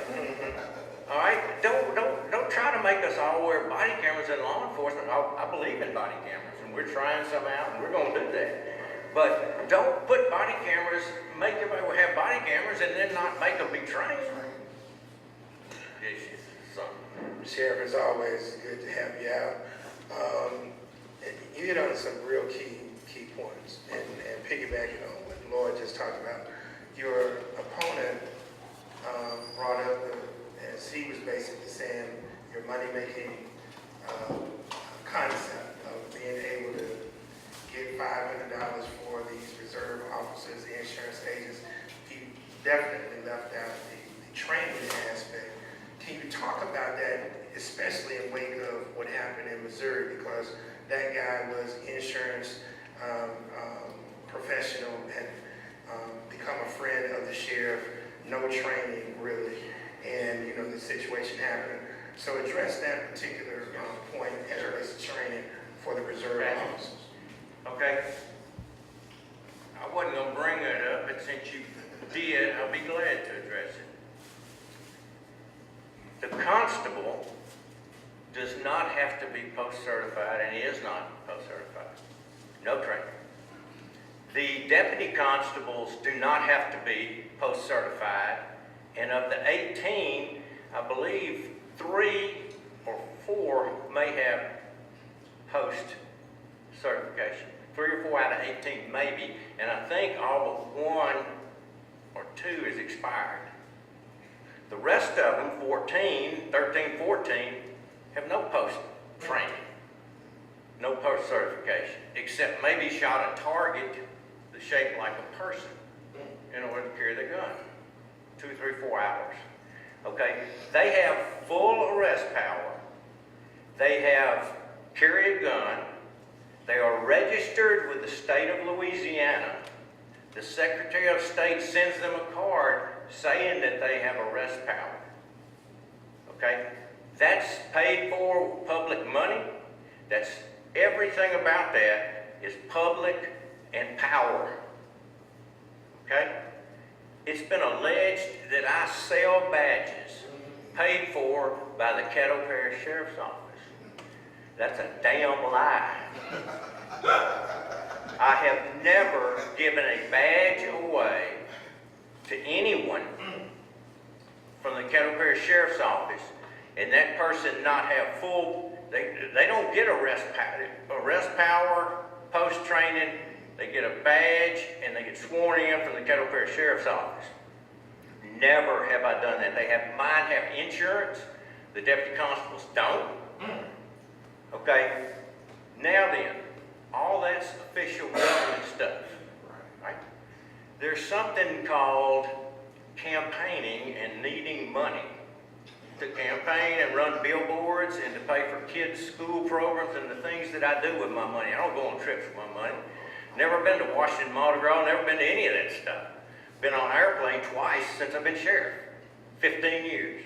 All right, don't try to make us all wear body cameras in law enforcement. I believe in body cameras, and we're trying some out, and we're gonna do that. But don't put body cameras, make everybody have body cameras, and then not make them be trained. Sheriff, it's always good to have you out. You hit on some real key points, and piggybacking on what Lloyd just talked about. Your opponent brought up, as he was basically saying, your money-making concept of being able to get $500 for these reserve officers, the insurance agents. He definitely left out the training aspect. Can you talk about that, especially in wake of what happened in Missouri, because that guy was insurance professional, had become a friend of the sheriff, no training really, and you know the situation happened. So address that particular point as it relates to training for the reserve officers. Okay. I wasn't going to bring that up, but since you did, I'll be glad to address it. The constable does not have to be post-certified, and he is not post-certified. No training. The deputy constables do not have to be post-certified, and of the 18, I believe 3 or 4 may have post-certification. 3 or 4 out of 18 maybe, and I think all but 1 or 2 is expired. The rest of them, 13, 14, have no post-training, no post-certification, except maybe shot a target that's shaped like a person in order to carry the gun. 2, 3, 4 hours. Okay, they have full arrest power. They have carry a gun. They are registered with the state of Louisiana. The Secretary of State sends them a card saying that they have arrest power. Okay? That's paid for with public money. That's everything about that is public and power. Okay? It's been alleged that I sell badges paid for by the Caddo Sheriff's Office. That's a damn lie. I have never given a badge away to anyone from the Caddo Sheriff's Office and that person not have full, they don't get arrest power, post-training. They get a badge and they get sworn in from the Caddo Sheriff's Office. Never have I done that. Mine have insurance. The deputy constables don't. Okay, now then, all that's official government stuff, right? There's something called campaigning and needing money to campaign and run billboards and to pay for kids' school programs and the things that I do with my money. I don't go on trips with my money. Never been to Washington Mardi Gras, never been to any of that stuff. Been on an airplane twice since I've been sheriff, 15 years.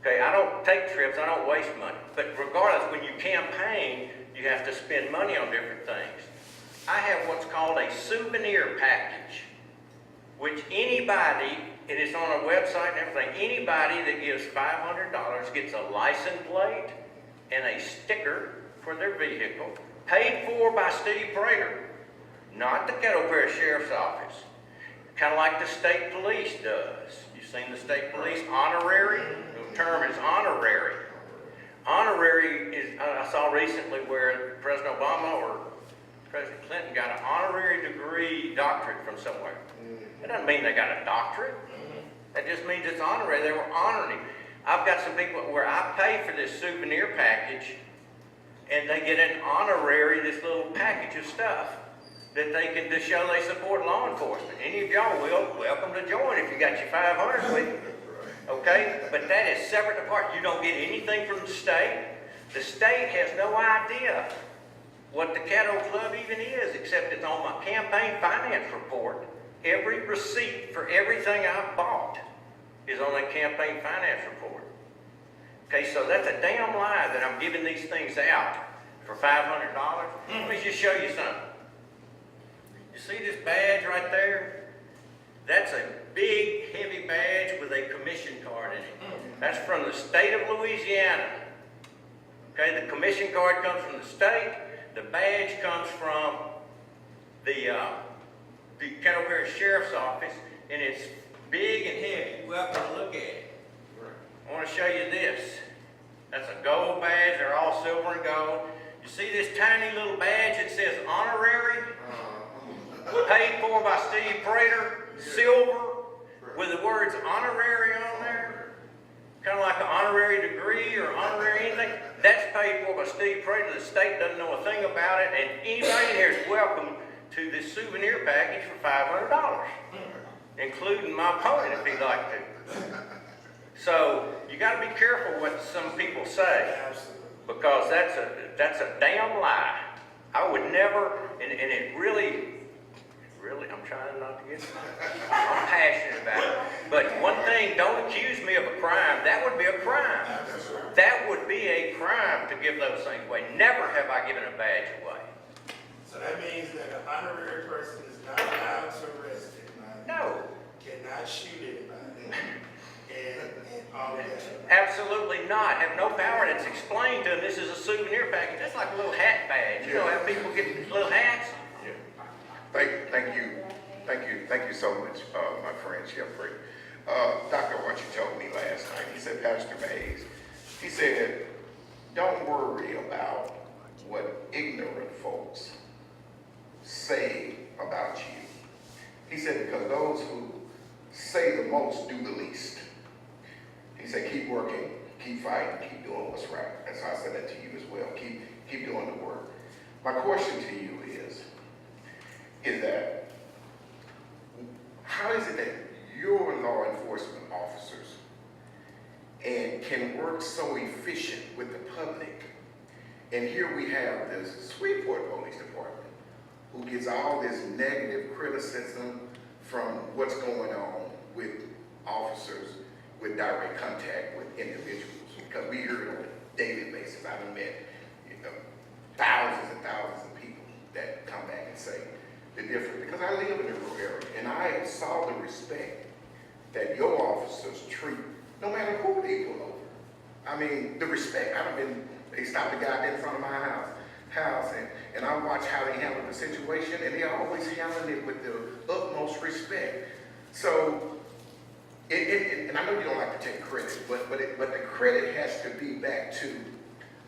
Okay, I don't take trips, I don't waste money. But regardless, when you campaign, you have to spend money on different things. I have what's called a souvenir package, which anybody, and it's on our website and everything, anybody that gives $500 gets a license plate and a sticker for their vehicle, paid for by Steve Prator, not the Caddo Sheriff's Office. Kind of like the state police does. You've seen the state police honorary? The term is honorary. honorary is, I saw recently where President Obama or President Clinton got an honorary degree doctorate from somewhere. That doesn't mean they got a doctorate. That just means it's honorary. They were honoring him. I've got some people where I pay for this souvenir package, and they get an honorary, this little package of stuff that they can to show they support law enforcement. Any of y'all will, welcome to join if you got your 500 with you. Okay? But that is separate and apart. You don't get anything from the state. The state has no idea what the Caddo Club even is, except it's on my campaign finance report. Every receipt for everything I've bought is on that campaign finance report. Okay, so that's a damn lie that I'm giving these things out for $500. Let me just show you something. You see this badge right there? That's a big, heavy badge with a commission card in it. That's from the state of Louisiana. Okay, the commission card comes from the state. The badge comes from the Caddo Sheriff's Office, and it's big and heavy. Welcome to look at it. I want to show you this. That's a gold badge. They're all silver and gold. You see this tiny little badge that says honorary? Paid for by Steve Prator, silver, with the words honorary on there. Kind of like an honorary degree or honorary anything. That's paid for by Steve Prator. The state doesn't know a thing about it, and anybody in here is welcome to this souvenir package for $500, including my opponent if he'd like to. So you got to be careful what some people say, because that's a damn lie. I would never, and it really, I'm trying not to get, I'm passionate about it. But one thing, don't accuse me of a crime. That would be a crime. That would be a crime to give those things away. Never have I given a badge away. So that means that an honorary person is not allowed to arrest anybody. No. Cannot shoot anybody. And all that. Absolutely not. Have no power. And it's explained to them this is a souvenir package. That's like a little hat badge. You know how people get little hats? Yeah. Thank you so much, my friend Sheriff Prator. Dr. What you told me last night, he said, Pastor Mays, he said, don't worry about what ignorant folks say about you. He said, because those who say the most do the least. He said, keep working, keep fighting, keep doing what's right. That's how I said that to you as well. Keep doing the work. My question to you is that how is it that your law enforcement officers and can work so efficient with the public, and here we have this Shreveport Police Department who gets all this negative criticism from what's going on with officers with direct contact with individuals, because we hear it on a daily basis. I've met thousands and thousands of people that come back and say the difference, because I live in a rural area and I saw the respect that your officers treat no matter who they pull over. I mean, the respect. They stopped a guy in front of my house and I watch how they handle the situation, and they always handle it with the utmost respect. So, and I know you don't like to take credit, but the credit has to be back to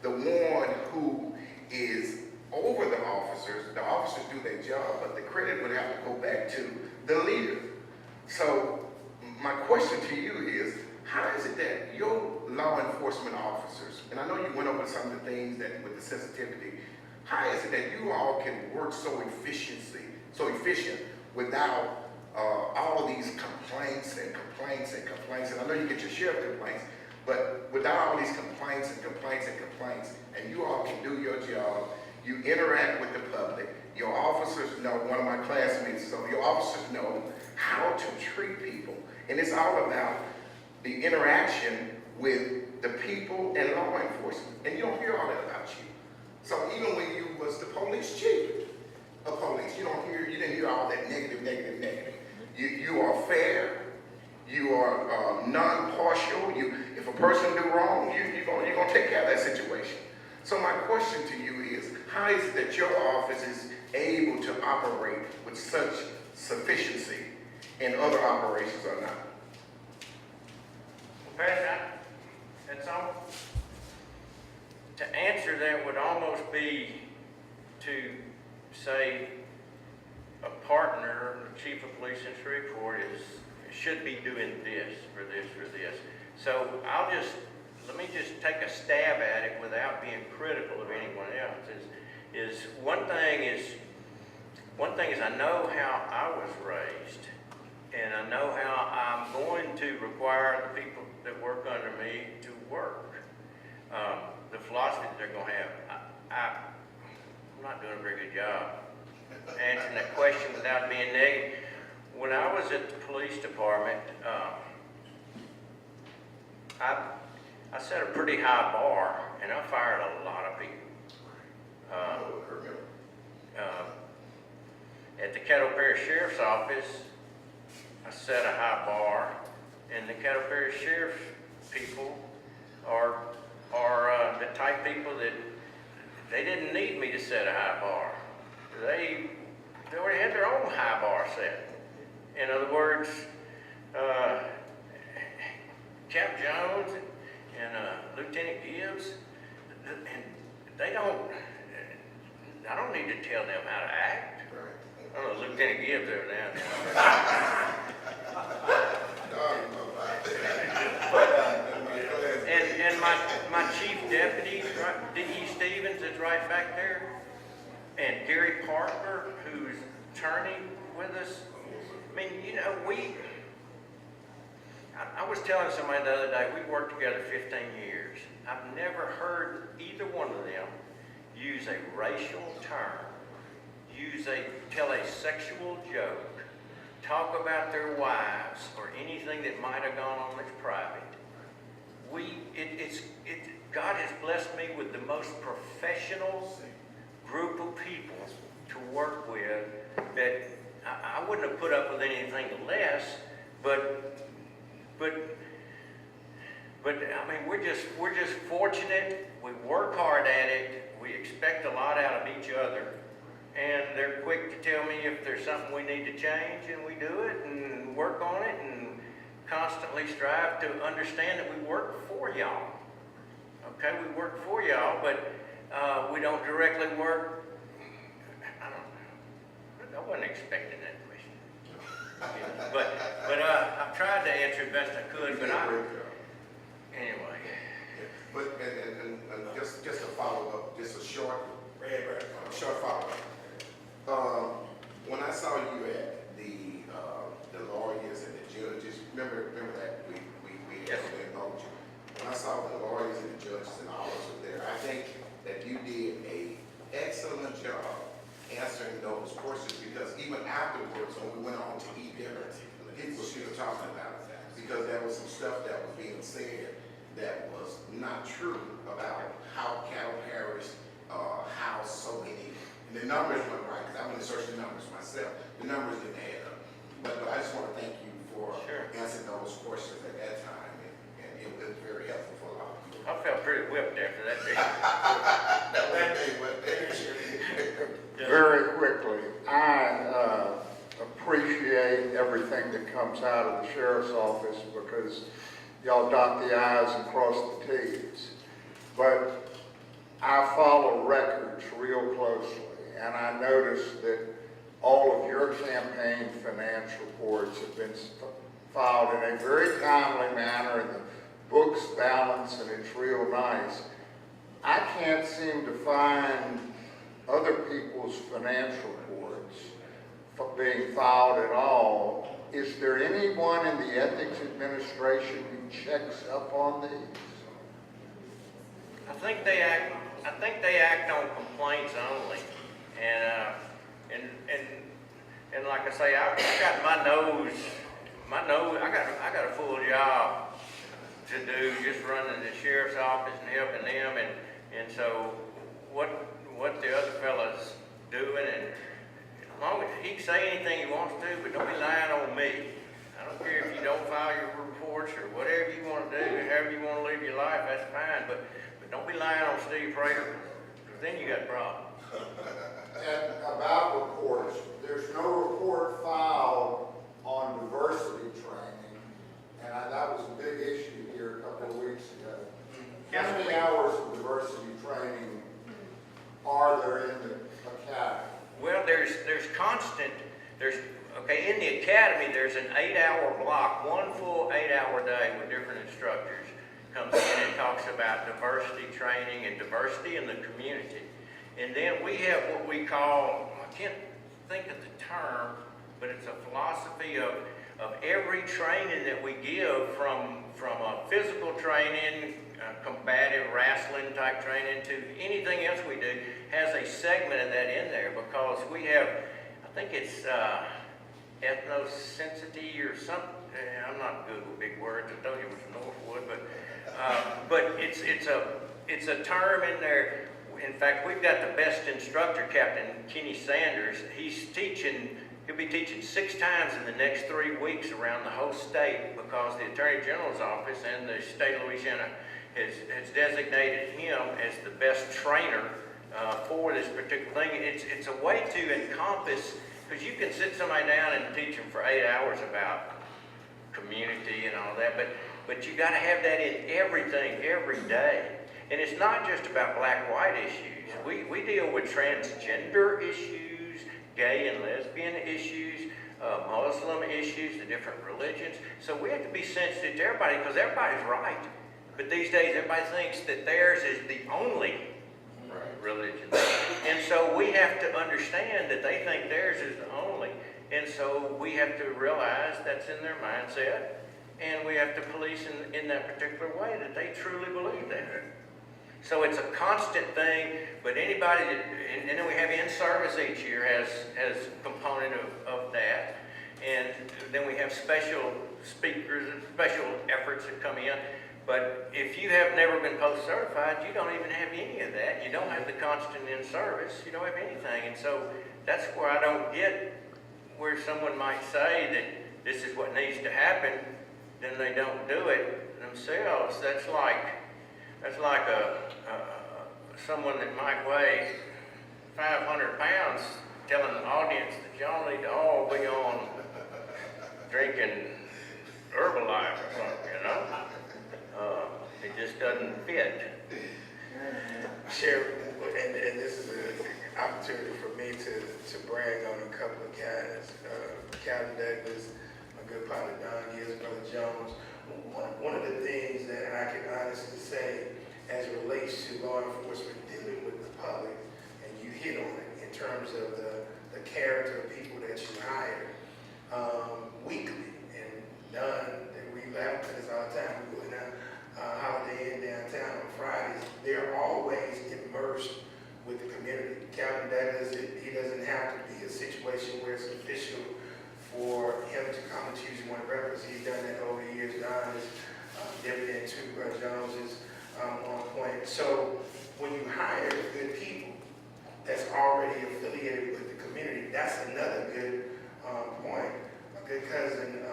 the one who is over the officers. The officers do their job, but the credit would have to go back to the leader. So my question to you is, how is it that your law enforcement officers, and I know you went over some of the things that with the sensitivity, how is it that you all can work so efficient without all these complaints and complaints and complaints? And I know you get your share of complaints, but without all these complaints and complaints and complaints, and you all can do your job, you interact with the public, your officers know, one of my classmates, so your officers know how to treat people. And it's all about the interaction with the people and law enforcement. And you don't hear all that about you. So even when you was the police chief of police, you didn't hear all that negative. You are fair. You are non-partial. If a person do wrong, you're gonna take care of that situation. So my question to you is, how is it that your office is able to operate with such sufficiency and other operations are not? President, that's all. to answer that would almost be to say a partner, the chief of police in Shreveport should be doing this or this or this. So let me just take a stab at it without being critical of anyone else. One thing is I know how I was raised, and I know how I'm going to require the people that work under me to work. The philosophy that they're going to have. I'm not doing a very good job answering that question without being negative. When I was at the police department, I set a pretty high bar, and I fired a lot of people. At the Caddo Sheriff's Office, I set a high bar, and the Caddo Sheriff's people are the type people that they didn't need me to set a high bar. They already had their own high bar set. In other words, Cap Jones and Lieutenant Gibbs, and I don't need to tell them how to act. I don't know, Lieutenant Gibbs over there. And my chief deputy, D.E. Stevens, is right back there, and Gary Parker, who's attorney with us. I mean, you know, I was telling somebody the other day, we worked together 15 years. I've never heard either one of them use a racial term, tell a sexual joke, talk about their wives, or anything that might have gone on that's private. God has blessed me with the most professional group of people to work with that I wouldn't have put up with anything less, but I mean, we're just fortunate. We work hard at it. We expect a lot out of each other, and they're quick to tell me if there's something we need to change, and we do it and work on it, and constantly strive to understand that we work for y'all. Okay, we work for y'all, but we don't directly work. I wasn't expecting that question. But I've tried to answer it best I could. But anyway. But and just a follow up, just a short follow up. When I saw you at the lawyers and the judges, remember that we Yes. indulged you. When I saw the lawyers and the judges and all of us there, I think that you did an excellent job answering those questions, because even afterwards, when we went on to eat dinner, people were still talking about it, because there was some stuff that was being said that was not true about how Caddo Parish housed so many, and the numbers weren't right, because I went to search the numbers myself. The numbers didn't add up. But I just want to thank you for answering those questions at that time, and it was very helpful for a lot of people. I felt pretty whipped after that day. Very quickly, I appreciate everything that comes out of the sheriff's office, because y'all dot the I's and cross the T's. But I follow records real closely, and I noticed that all of your campaign finance reports have been filed in a very timely manner, and the books balance, and it's real nice. I can't seem to find other people's finance reports being filed at all. Is there anyone in the Ethics Administration who checks up on these? I think they act on complaints only, and like I say, I got my nose. I got a full job to do, just running the sheriff's office and helping them, and so what the other fella's doing, and as long as he can say anything he wants to, but don't be lying on me. I don't care if you don't file your reports or whatever you want to do, however you want to live your life, that's fine, but don't be lying on Steve Prator, because then you got a problem. And about reports, there's no report filed on diversity training, and that was a big issue here a couple of weeks ago. How many hours of diversity training Okay, in the academy, there's an 8-hour block, one full 8-hour day with different instructors. Comes in and talks about diversity training and diversity in the community. And then we have what we call, I can't think of the term, but it's a philosophy of every training that we give from a physical training, combative wrestling type training, to anything else we do, has a segment of that in there, because we have, I think it's ethnosensitivity or something. I'm not good with big words. I told you it was Northwood, but it's a term in there. In fact, we've got the best instructor, Captain Kenny Sanders. He'll be teaching 6 times in the next 3 weeks around the whole state, because the Attorney General's office and the state of Louisiana has designated him as the best trainer for this particular thing. It's a way to encompass, because you can sit somebody down and teach them for 8 hours about community and all that, but you got to have that in everything, every day. And it's not just about black-white issues. We deal with transgender issues, gay and lesbian issues, Muslim issues, the different religions. So we have to be sensitive to everybody, because everybody's right. But these days, everybody thinks that theirs is the only religion. And so we have to understand that they think theirs is the only. And so we have to realize that's in their mindset, and we have to police in that particular way that they truly believe that. So it's a constant thing, but anybody that, and then we have in-service each year has a component of that. And then we have special speakers and special efforts that come in. But if you have never been post-certified, you don't even have any of that. You don't have the constant in-service. You don't have anything. And so that's where I don't get where someone might say that this is what needs to happen, then they don't do it themselves. That's like someone that might weigh 500 pounds telling the audience that y'all need to all be on drinking Herbalife or something, you know? It just doesn't fit. Sheriff, and this is an opportunity for me to brag on a couple of guys. Captain Douglas, my good partner Don Gibbs, Brother Jones. One of the things that I can honestly say as it relates to law enforcement dealing with the public, and you hit on it in terms of the character of people that you hire weekly. And Don, we laugh at this all the time. We go down Holiday Inn downtown on Fridays. They're always immersed with the community. Captain Douglas, he doesn't have to be a situation where it's official for him to come and choose one of records. He's done that over the years. Don has dipped into Brother Jones's on point. So when you hire good people that's already affiliated with the community, that's another good point. A good cousin,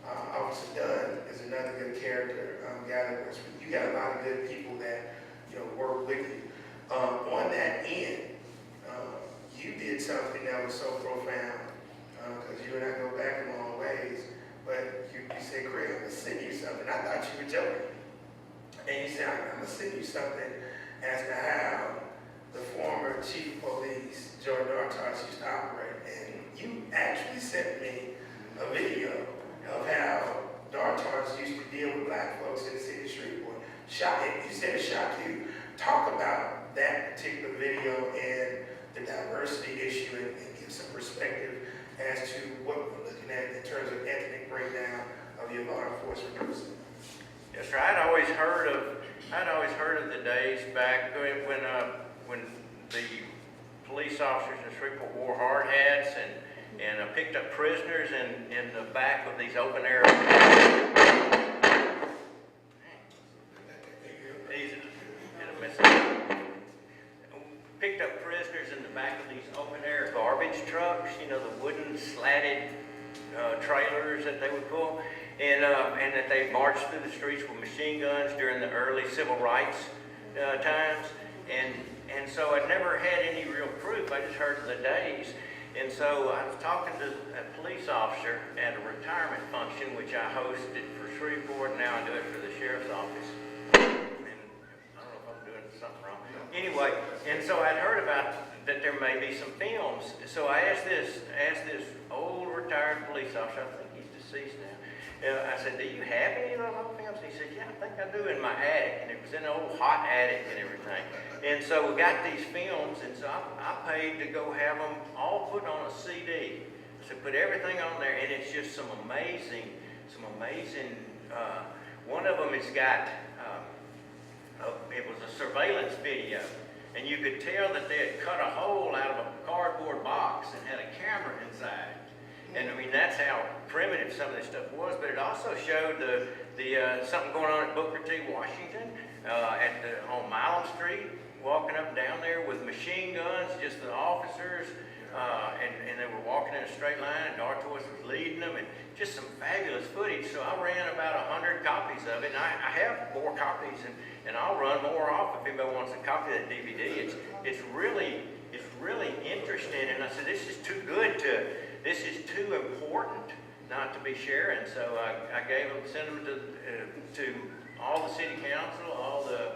Officer Dunn, is another good character guy that works with you. You got a lot of good people that work with you. On that end, you did something that was so profound, because you and I go back a long ways. But you said, Craig, I'm gonna send you something. I thought you were joking. And you said, I'm gonna send you something as to how the former chief of police, George Dartarch, used to operate. And you actually sent me a video of how Dartarch used to deal with black folks in the city of Shreveport. You said it shocked you. Talk about that particular video and the diversity issue, and give some perspective as to what we're looking at in terms of ethnic breakdown of your law enforcement person. Yes, sir. I'd always heard of the days back when the police officers in Shreveport wore hard hats and picked up prisoners in the back of these open air. Picked up prisoners in the back of these open air garbage trucks, the wooden slatted trailers that they would pull, and that they marched through the streets with machine guns during the early civil rights times, and so I'd never had any real proof. I just heard of the days. And so I was talking to a police officer at a retirement function, which I hosted for Shreveport, and now I do it for the sheriff's office. And I don't know if I'm doing something wrong. Anyway, and so I'd heard about that there may be some films. So I asked this police officer, I think he's deceased now. I said, do you have any of those old films? He said, yeah, I think I do in my attic, and it was in an old hot attic and everything. And so we got these films, and so I paid to go have them all put on a CD. So put everything on there, and it's just some amazing, one of them has got, it was a surveillance video, and you could tell that they had cut a hole out of a cardboard box and had a camera inside. And I mean, that's how primitive some of this stuff was, but it also showed something going on at Booker T. Washington, on Milam Street, walking up and down there with machine guns, just the officers, and they were walking in a straight line, and Dartois was leading them, and just some fabulous footage. So I ran about 100 copies of it, and I have more copies, and I'll run more off if anybody wants a copy of that DVD. It's really interesting, and I said, this is too important not to be sharing. So I sent them to all the city council, all the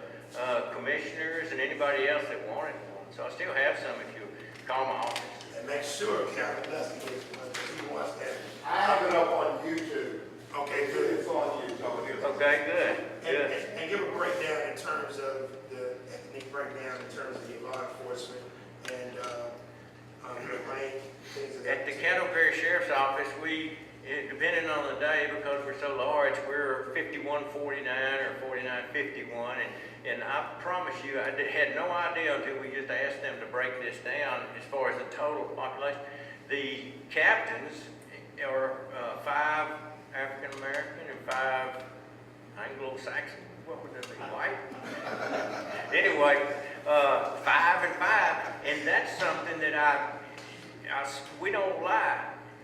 commissioners, and anybody else that wanted one. So I still have some if you call my office. And make sure Captain Dusty gets one, because he wants that. I have it up on YouTube. Okay, good. It's on YouTube. Okay, good. And give a breakdown in terms of the ethnic breakdown in terms of your law enforcement and your main things of that. At the Caddo Sheriff's Office, depending on the day, because we're so large, we're 5149 or 4951, and I promise you, I had no idea until we just asked them to break this down as far as the total population. The captains are 5 African American and 5 Anglo-Saxon. What would that be, white? Anyway, 5 and 5, and that's something that we don't lie.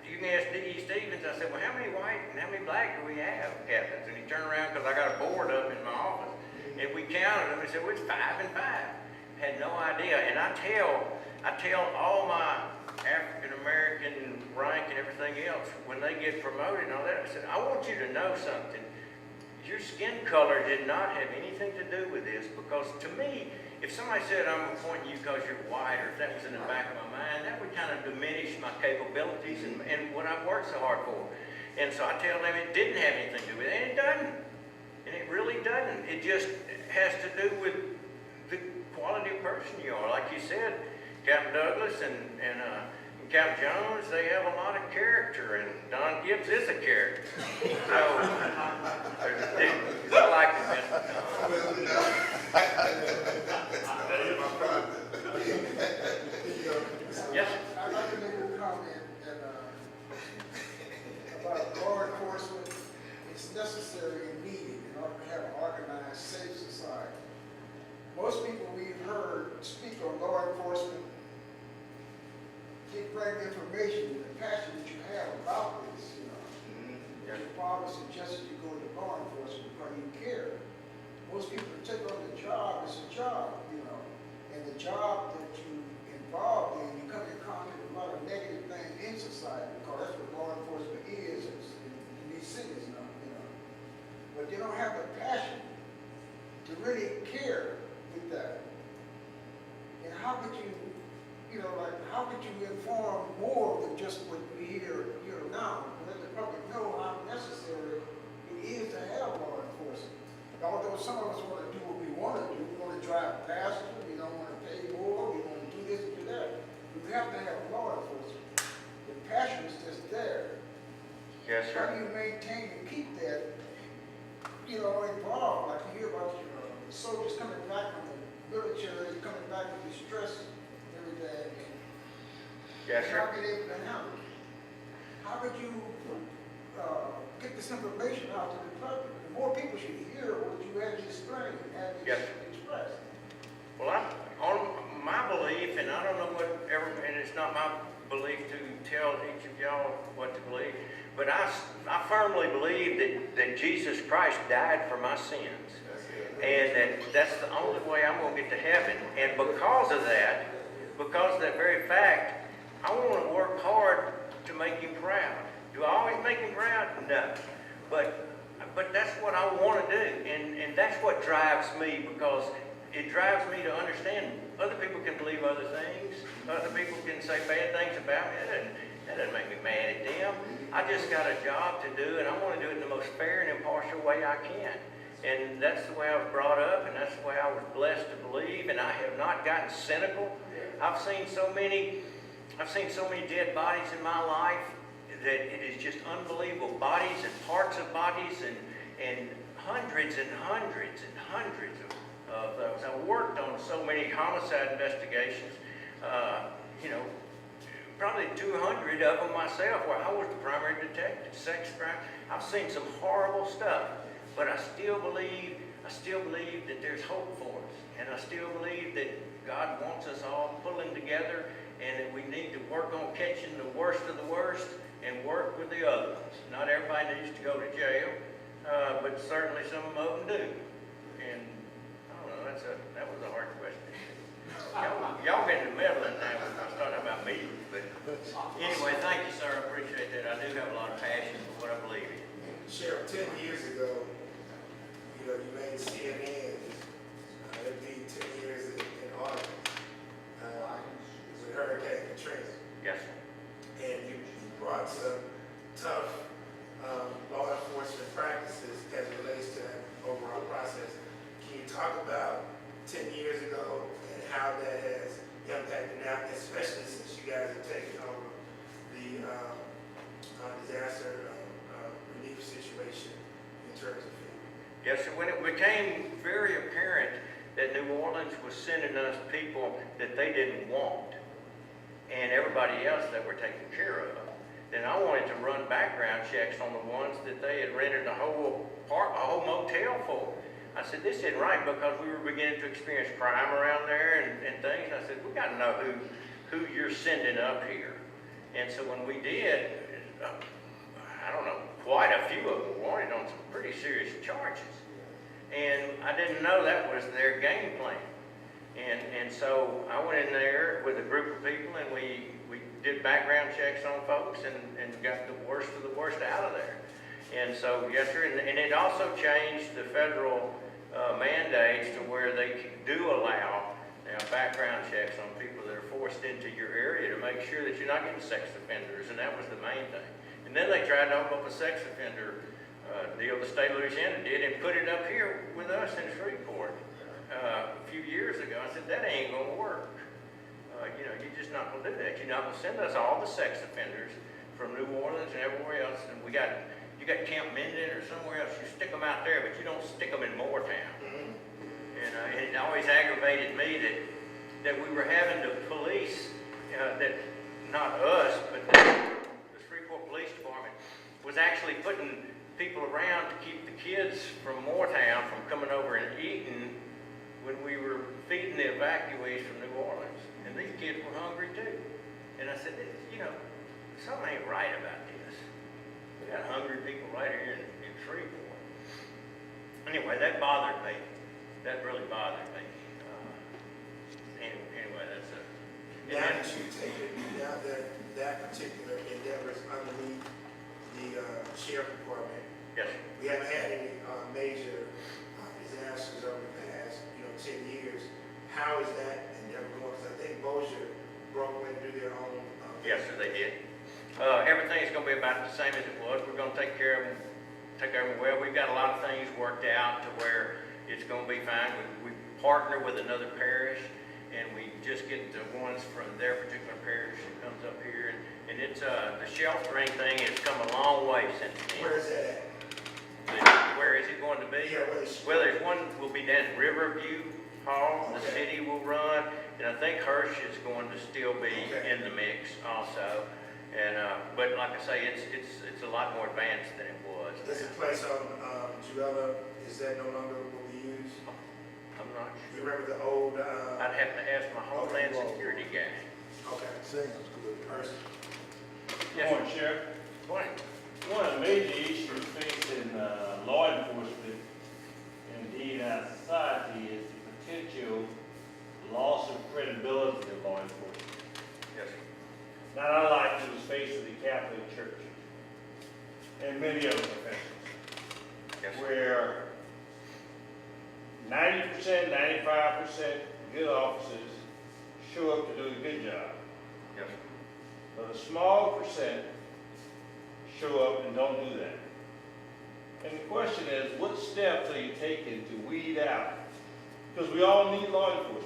You can ask D.E. Stevens. I said, well, how many white and how many black do we have, captains? And he turned around, because I got a board up in my office, and we counted them and said, well, it's 5 and 5. Had no idea. And I tell all my African American rank and everything else, when they get promoted and all that, I said, I want you to know something. Your skin color did not have anything to do with this, because to me, if somebody said I'm appointing you because you're white, or if that was in the back of my mind, that would kind of diminish my capabilities and what I've worked so hard for. And so I tell them it didn't have anything to do with it, and it doesn't. And it really doesn't. It just has to do with the quality of person you are. Like you said, Captain Douglas and Captain Jones, they have a lot of character, and Don Gibbs is a character. So, I like him, Mr. Yes, sir. I'd like to make a comment about law enforcement. It's necessary and needed in order to have an organized, safe society. Most people we've heard speak on law enforcement bring information, the passion that you have about this, Your father suggested you go into law enforcement because you care. Most people who take on the job, it's a job, and the job that you involved in, you come in contact with a lot of negative things in society, because that's what law enforcement is in these cities now, But they don't have the passion to really care with that. And how could you, how could you inform more than just what we hear now? Let the public know how necessary it is to have law enforcement. Although some of us want to do what we want to do, we want to drive faster, we don't want to pay more, we want to do this and do that. We have to have law enforcement. The passion is just there. Yes, sir. How do you maintain and keep that, involved? Like you hear about the soldiers coming back from the military, coming back with the stress every day. Yes, sir. How could they handle it? How could you get this information out to the public? More people should hear what you had to explain and had to express. Well, on my belief, and I don't know and it's not my belief to tell each of y'all what to believe, but I firmly believe that Jesus Christ died for my sins. And that's the only way I'm going to get to heaven. And because of that very fact, I want to work hard to make him proud. Do I always make him proud? No. But that's what I want to do. And that's what drives me, because it drives me to understand other people can believe other things. Other people can say bad things about me. That doesn't make me mad at them. am. I just got a job to do, and I want to do it in the most fair and impartial way I can. And that's the way I was brought up, and that's the way I was blessed to believe, and I have not gotten cynical. I've seen so many dead bodies in my life that it is just unbelievable. Bodies and parts of bodies and hundreds and hundreds and hundreds of those. I worked on so many homicide investigations, probably 200 of them myself, where I was the primary detective, sex crime. I've seen some horrible stuff, but I still believe that there's hope for us, and I still believe that God wants us all pulling together, and that we need to work on catching the worst of the worst and work with the other ones. Not everybody needs to go to jail, but certainly some of them do. And I don't know, that was a hard question. Y'all get in the middle of that when I start talking about me. But anyway, thank you, sir. I appreciate that. I do have a lot of passion for what I believe in. Sheriff, 10 years ago, you made CNN, it'd be 10 years in August, with Hurricane Katrina. Yes, sir. And you brought some tough law enforcement practices as it relates to that overall process. Can you talk about 10 years ago and how that has impacted now, especially since you guys have taken over the disaster relief situation in terms of food? Yes, sir. When it became very apparent that New Orleans was sending us people that they didn't want, and everybody else that were taken care of, then I wanted to run background checks on the ones that they had rented a whole motel for. I said, this isn't right, because we were beginning to experience crime around there and things. And I said, we got to know who you're sending up here. And so when we did, I don't know, quite a few of them were wanted on some pretty serious charges. And I didn't know that was their game plan. And so I went in there with a group of people, and we did background checks on folks and got the worst of the worst out of there. And so, yes, sir, and it also changed the federal mandates to where they do allow background checks on people that are forced into your area to make sure that you're not getting sex offenders, and that was the main thing. And then they tried to open up a sex offender deal the state of Louisiana did and put it up here with us in Shreveport a few years ago. I said, that ain't gonna work. You're just not gonna do that. You're not gonna send us all the sex offenders from New Orleans and everywhere else, and you got Camp Minden or somewhere else, you stick them out there, but you don't stick them in Moortown. And it always aggravated me that we were having to police, that not us, but the Shreveport Police Department was actually putting people around to keep the kids from Moortown from coming over and eating when we were feeding the evacuees from New Orleans. And these kids were hungry too. And I said, something ain't right about this. We got hungry people right here in Shreveport. Anyway, that bothered me. That really bothered me. Anyway, that's a... Now that you take it, now that particular endeavor is underneath the sheriff department, Yes. we haven't had any major disasters over the past, 10 years. How is that endeavor going? Because I think Bossier broke in to do their own. Yes, sir, they did. Everything's going to be about the same as it was. We're going to take care of them well. We've got a lot of things worked out to where it's going to be fine. We partner with another parish, and we just get the ones from their particular parish that comes up here. And it's the sheltering thing has come a long way since then. Where is that at? Where is it going to be? Yeah, where is it? Well, there's one will be down at Riverview Hall. The city will run, and I think Hirsch is going to still be in the mix also. And but like I say, it's a lot more advanced than it was. There's a place on Juella, is that no longer what we use? I'm not sure. You remember the old? I'd have to ask my Homeland Security guy. Okay. Sounds good. Person. Yes, Morning, Sheriff. morning. One of the major issues facing law enforcement, indeed our society, is the potential loss of credibility of law enforcement. Yes, sir. Not unlike in the space of the Catholic Church and many other professions, Yes, sir. where 90%, 95% good officers show up to do a good job. Yes, sir. But a small percent show up and don't do that. And the question is, what steps are you taking to weed out? Because we all need law enforcement.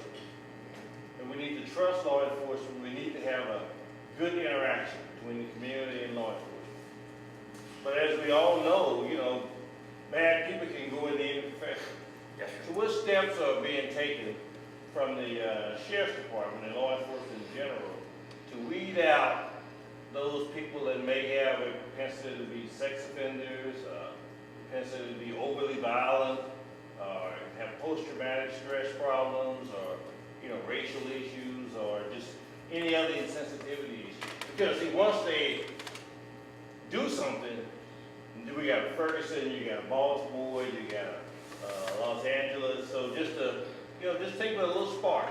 And we need to trust law enforcement. We need to have a good interaction between the community and law enforcement. But as we all know, you know, bad people can go in any profession. Yes, So what steps are being taken from the sheriff's department and law enforcement in general to weed out those people that may have a propensity to be sex offenders, propensity to be overly violent, or have post-traumatic stress problems, or, you know, racial issues, or just any other insensitivity issues? Because see, once they do something, we got Ferguson, you got Baltimore, you got Los Angeles, so just to, you know, just take with a little spark.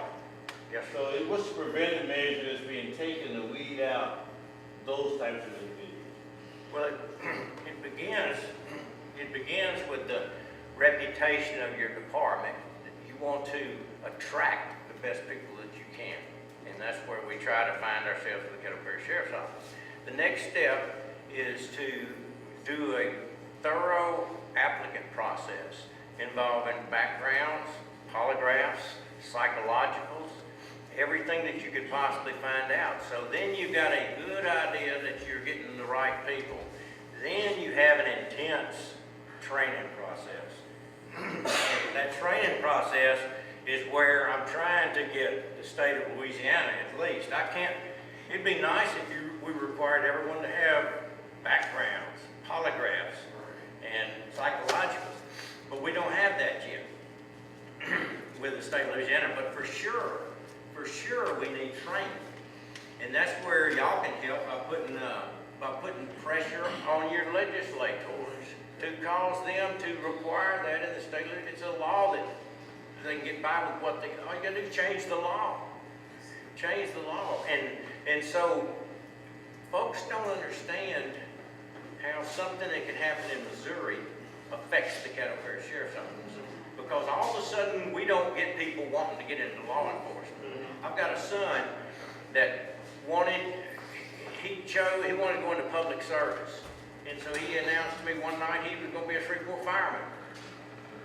yes, So what's the preventive measure that's being taken to weed out those types of individuals? Well, it begins with the reputation of your department. You want to attract the best people that you can. And that's where we try to find ourselves with the Caddo Sheriff's Office. The next step is to do a thorough applicant process involving backgrounds, polygraphs, psychologicals, everything that you could possibly find out. So then you've got a good idea that you're getting the right people. Then you have an intense training process. And that training process is where I'm trying to get the state of Louisiana at least. It'd be nice if we required everyone to have backgrounds, polygraphs, and psychologicals, but we don't have that yet with the state of Louisiana. But for sure we need training, and that's where y'all can help by putting pressure on your legislators to cause them to require that in the state. It's a law that they can get by with what all you gotta do is change the law. Change the law. And so folks don't understand how something that can happen in Missouri affects the Caddo Sheriff's Office. Because all of a sudden we don't get people wanting to get into law enforcement. I've got a son that wanted to go into public service. And so he announced to me one night he was going to be a Shreveport fireman,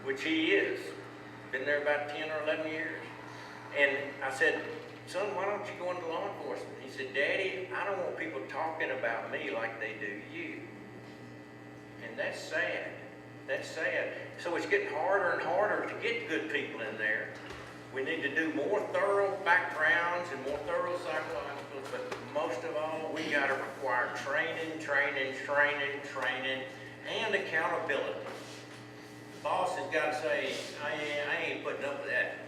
which he is. Been there about 10 or 11 years. And I said, son, why don't you go into law enforcement? He said, Daddy, I don't want people talking about me like they do you. And that's sad. That's sad. So it's getting harder and harder to get good people in there. We need to do more thorough backgrounds and more thorough psychologicals, but most of all, we got to require training, and accountability. The boss has got to say, I ain't putting up with that.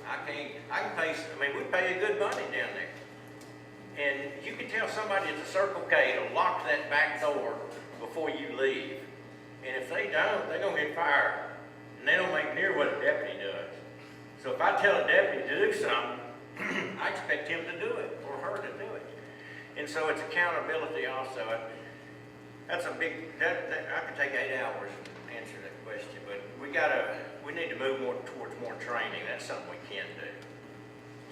I can pay, we pay you good money down there. And you can tell somebody at the Circle K to lock that back door before you leave. And if they don't, they're going to get fired. And they don't make near what a deputy does. So if I tell a deputy to do something, I expect him to do it, or her to do it. And so it's accountability also. That's a big, I could take 8 hours to answer that question, but we need to move more towards more training. That's something we can do.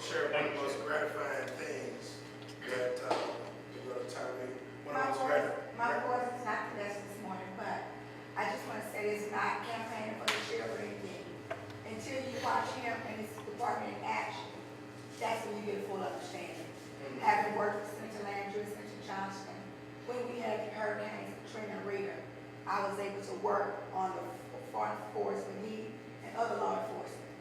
Sheriff, one of the most gratifying things that, when I was My voice is not the best this morning, but I just want to say this, not campaigning for the sheriff or anything. Until you watch him and his department in action, that's when you get a full understanding. Having worked with Senator Landry, Senator Johnston, when we had hurricanes, Katrina and Rita, I was able to work on the foreign force with me and other law enforcement.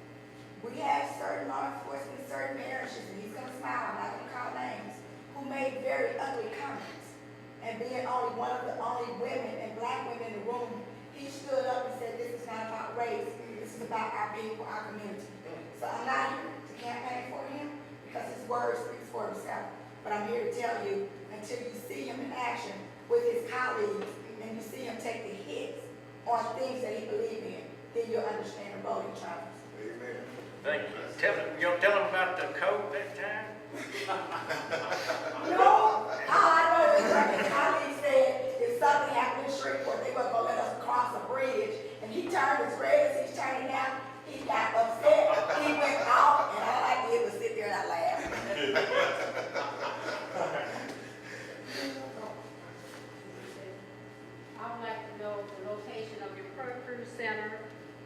We have certain law enforcement, certain parishes, and he's going to smile, I'm not going to call names, who made very ugly comments. And being only one of the only women and black women in the room, he stood up and said, this is not about race, this is about our people, our community. So I'm not here to campaign for him because his word speaks for himself. But I'm here to tell you, until you see him in action with his colleagues and you see him take the hits on things that he believes in, then you'll understand the voting troubles. Amen. Thank you. You don't tell them about the coat that time? No, all I know is that his colleague said if something happened in Shreveport, they weren't going to let us cross a bridge. And he turned as red as he's turning now. He got upset. He went off, and all I did was sit there and I laughed. the location of your per-cruise center,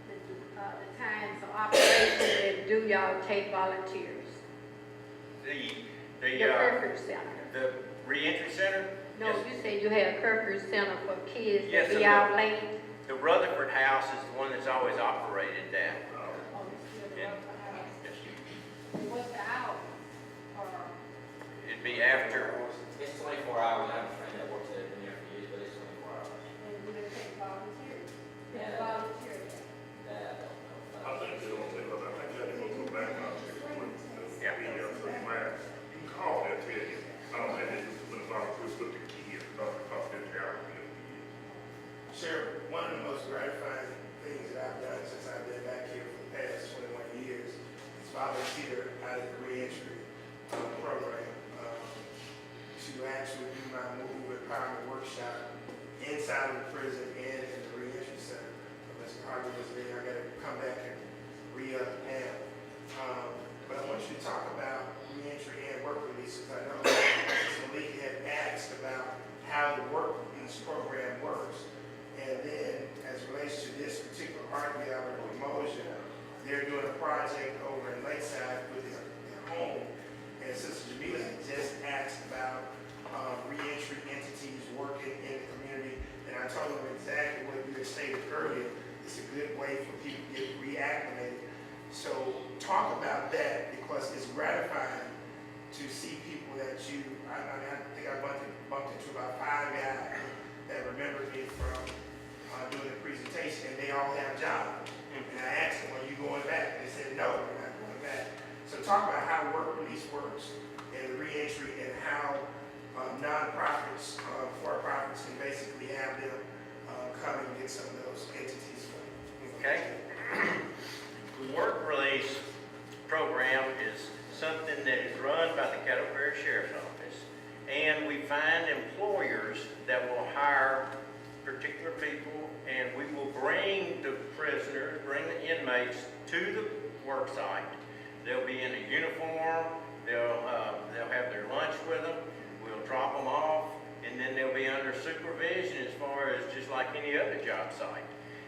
the times of operation, and do y'all take volunteers? The, Your per-cruise center. the reentry center? No, Yes. you said you had a per-cruise center for kids Yes, that be sir. out late. The Rutherford House is the one that's always operated that. Oh, it's still the Yeah. Rutherford House. Yes. And what's the hour? Or, It'd be after, It's 24 hours. I have a friend that works there, been there for years, but it's 24 hours. and do they take volunteers? Yeah. There's volunteers. That I don't know. I think they'll take us, I think they'll go back out there. Yeah. Be there for the class. You can call, they'll tell you. I don't think they do put a volunteer with the kids, because of confidentiality of the kids. Sheriff, one of the most gratifying things that I've done since I've been back here for the past 21 years is volunteer out of the reentry program to actually do my move empowerment workshop inside of the prison and in the reentry center. Mr. Harvey was there, I gotta come back and re-up now. But I want you to talk about reentry and work releases. I know Mr. Lee had asked about how the work release program works. And then, as it relates to this particular art gallery promotion, they're doing a project over in Lakeside with their home. And Sister Jamila had just asked about reentry entities working in the community. And I told them exactly what you had stated earlier. It's a good way for people to get reacclimated. So talk about that, because it's gratifying to see people that you, I think I bumped into about 5 guys that remembered me from doing the presentation, and they all have jobs. And I asked them, are you going back? And they said, no, we're not going back. So talk about how work release works and the reentry, and how nonprofits, for-profits can basically have them come and get some of those entities from. okay? The work release program is something that is run by the Caddo Sheriff's Office, and we find employers that will hire particular people, and we will bring the prisoners, bring the inmates to the work site. They'll be in a uniform, they'll have their lunch with them, we'll drop them off, and then they'll be under supervision as far as just like any other job site.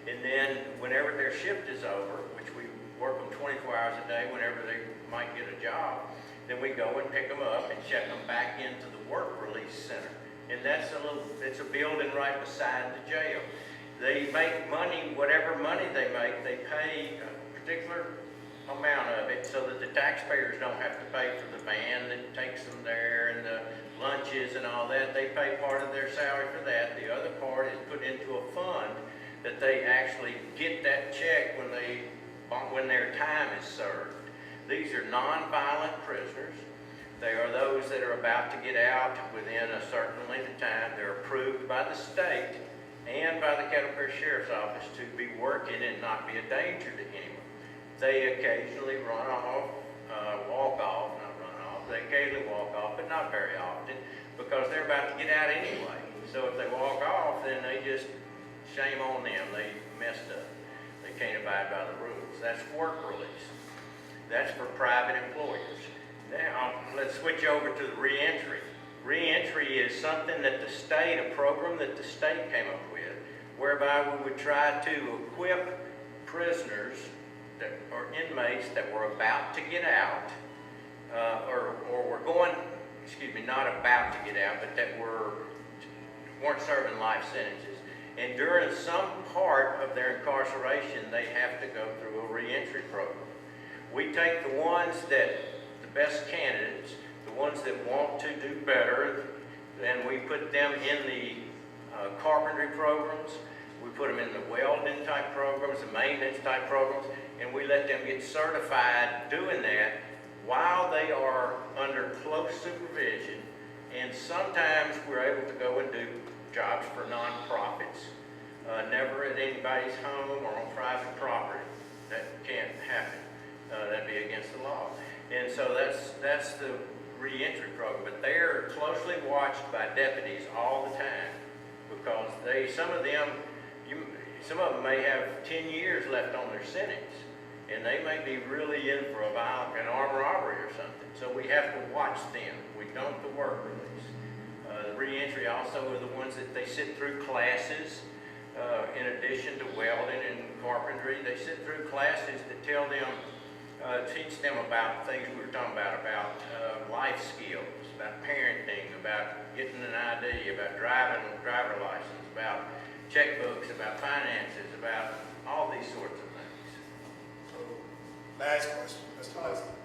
And then whenever their shift is over, which we work them 24 hours a day whenever they might get a job, then we go and pick them up and check them back into the work release center. And it's a building right beside the jail. They make money, whatever money they make, they pay a particular amount of it so that the taxpayers don't have to pay for the van that takes them there and the lunches and all that. They pay part of their salary for that. The other part is put into a fund that they actually get that check when their time is served. These are non-violent prisoners. They are those that are about to get out within a certain length of time. They're approved by the state and by the Caddo Sheriff's Office to be working and not be a danger to anyone. They occasionally run off, walk off, not run off. They occasionally walk off, but not very often, because they're about to get out anyway. So if they walk off, then they just, shame on them, they messed up. They can't abide by the rules. That's work release. That's for private employers. Now, let's switch over to the reentry. Reentry is something that the state, a program that the state came up with, whereby we would try to equip prisoners that or inmates that were about to get out, or were going, not about to get out, but that weren't serving life sentences. And during some part of their incarceration, they have to go through a reentry program. We take the ones that, the best candidates, the ones that want to do better, and we put them in the carpentry programs, we put them in the welding type programs, the maintenance type programs, and we let them get certified doing that while they are under close supervision. And sometimes we're able to go and do jobs for nonprofits, never at anybody's home or on private property. That can't happen. That'd be against the law. And so that's the reentry program. But they're closely watched by deputies all the time, because some of them may have 10 years left on their sentence, and they may be really in for an armed robbery or something. So we have to watch them. We don't the work release. The reentry also are the ones that they sit through classes. In addition to welding and carpentry, they sit through classes that tell them, teach them about things we were talking about life skills, about parenting, about getting an ID, about driving, driver license, about checkbooks, about finances, about all these sorts of things. So, last question, Mr. Leslie.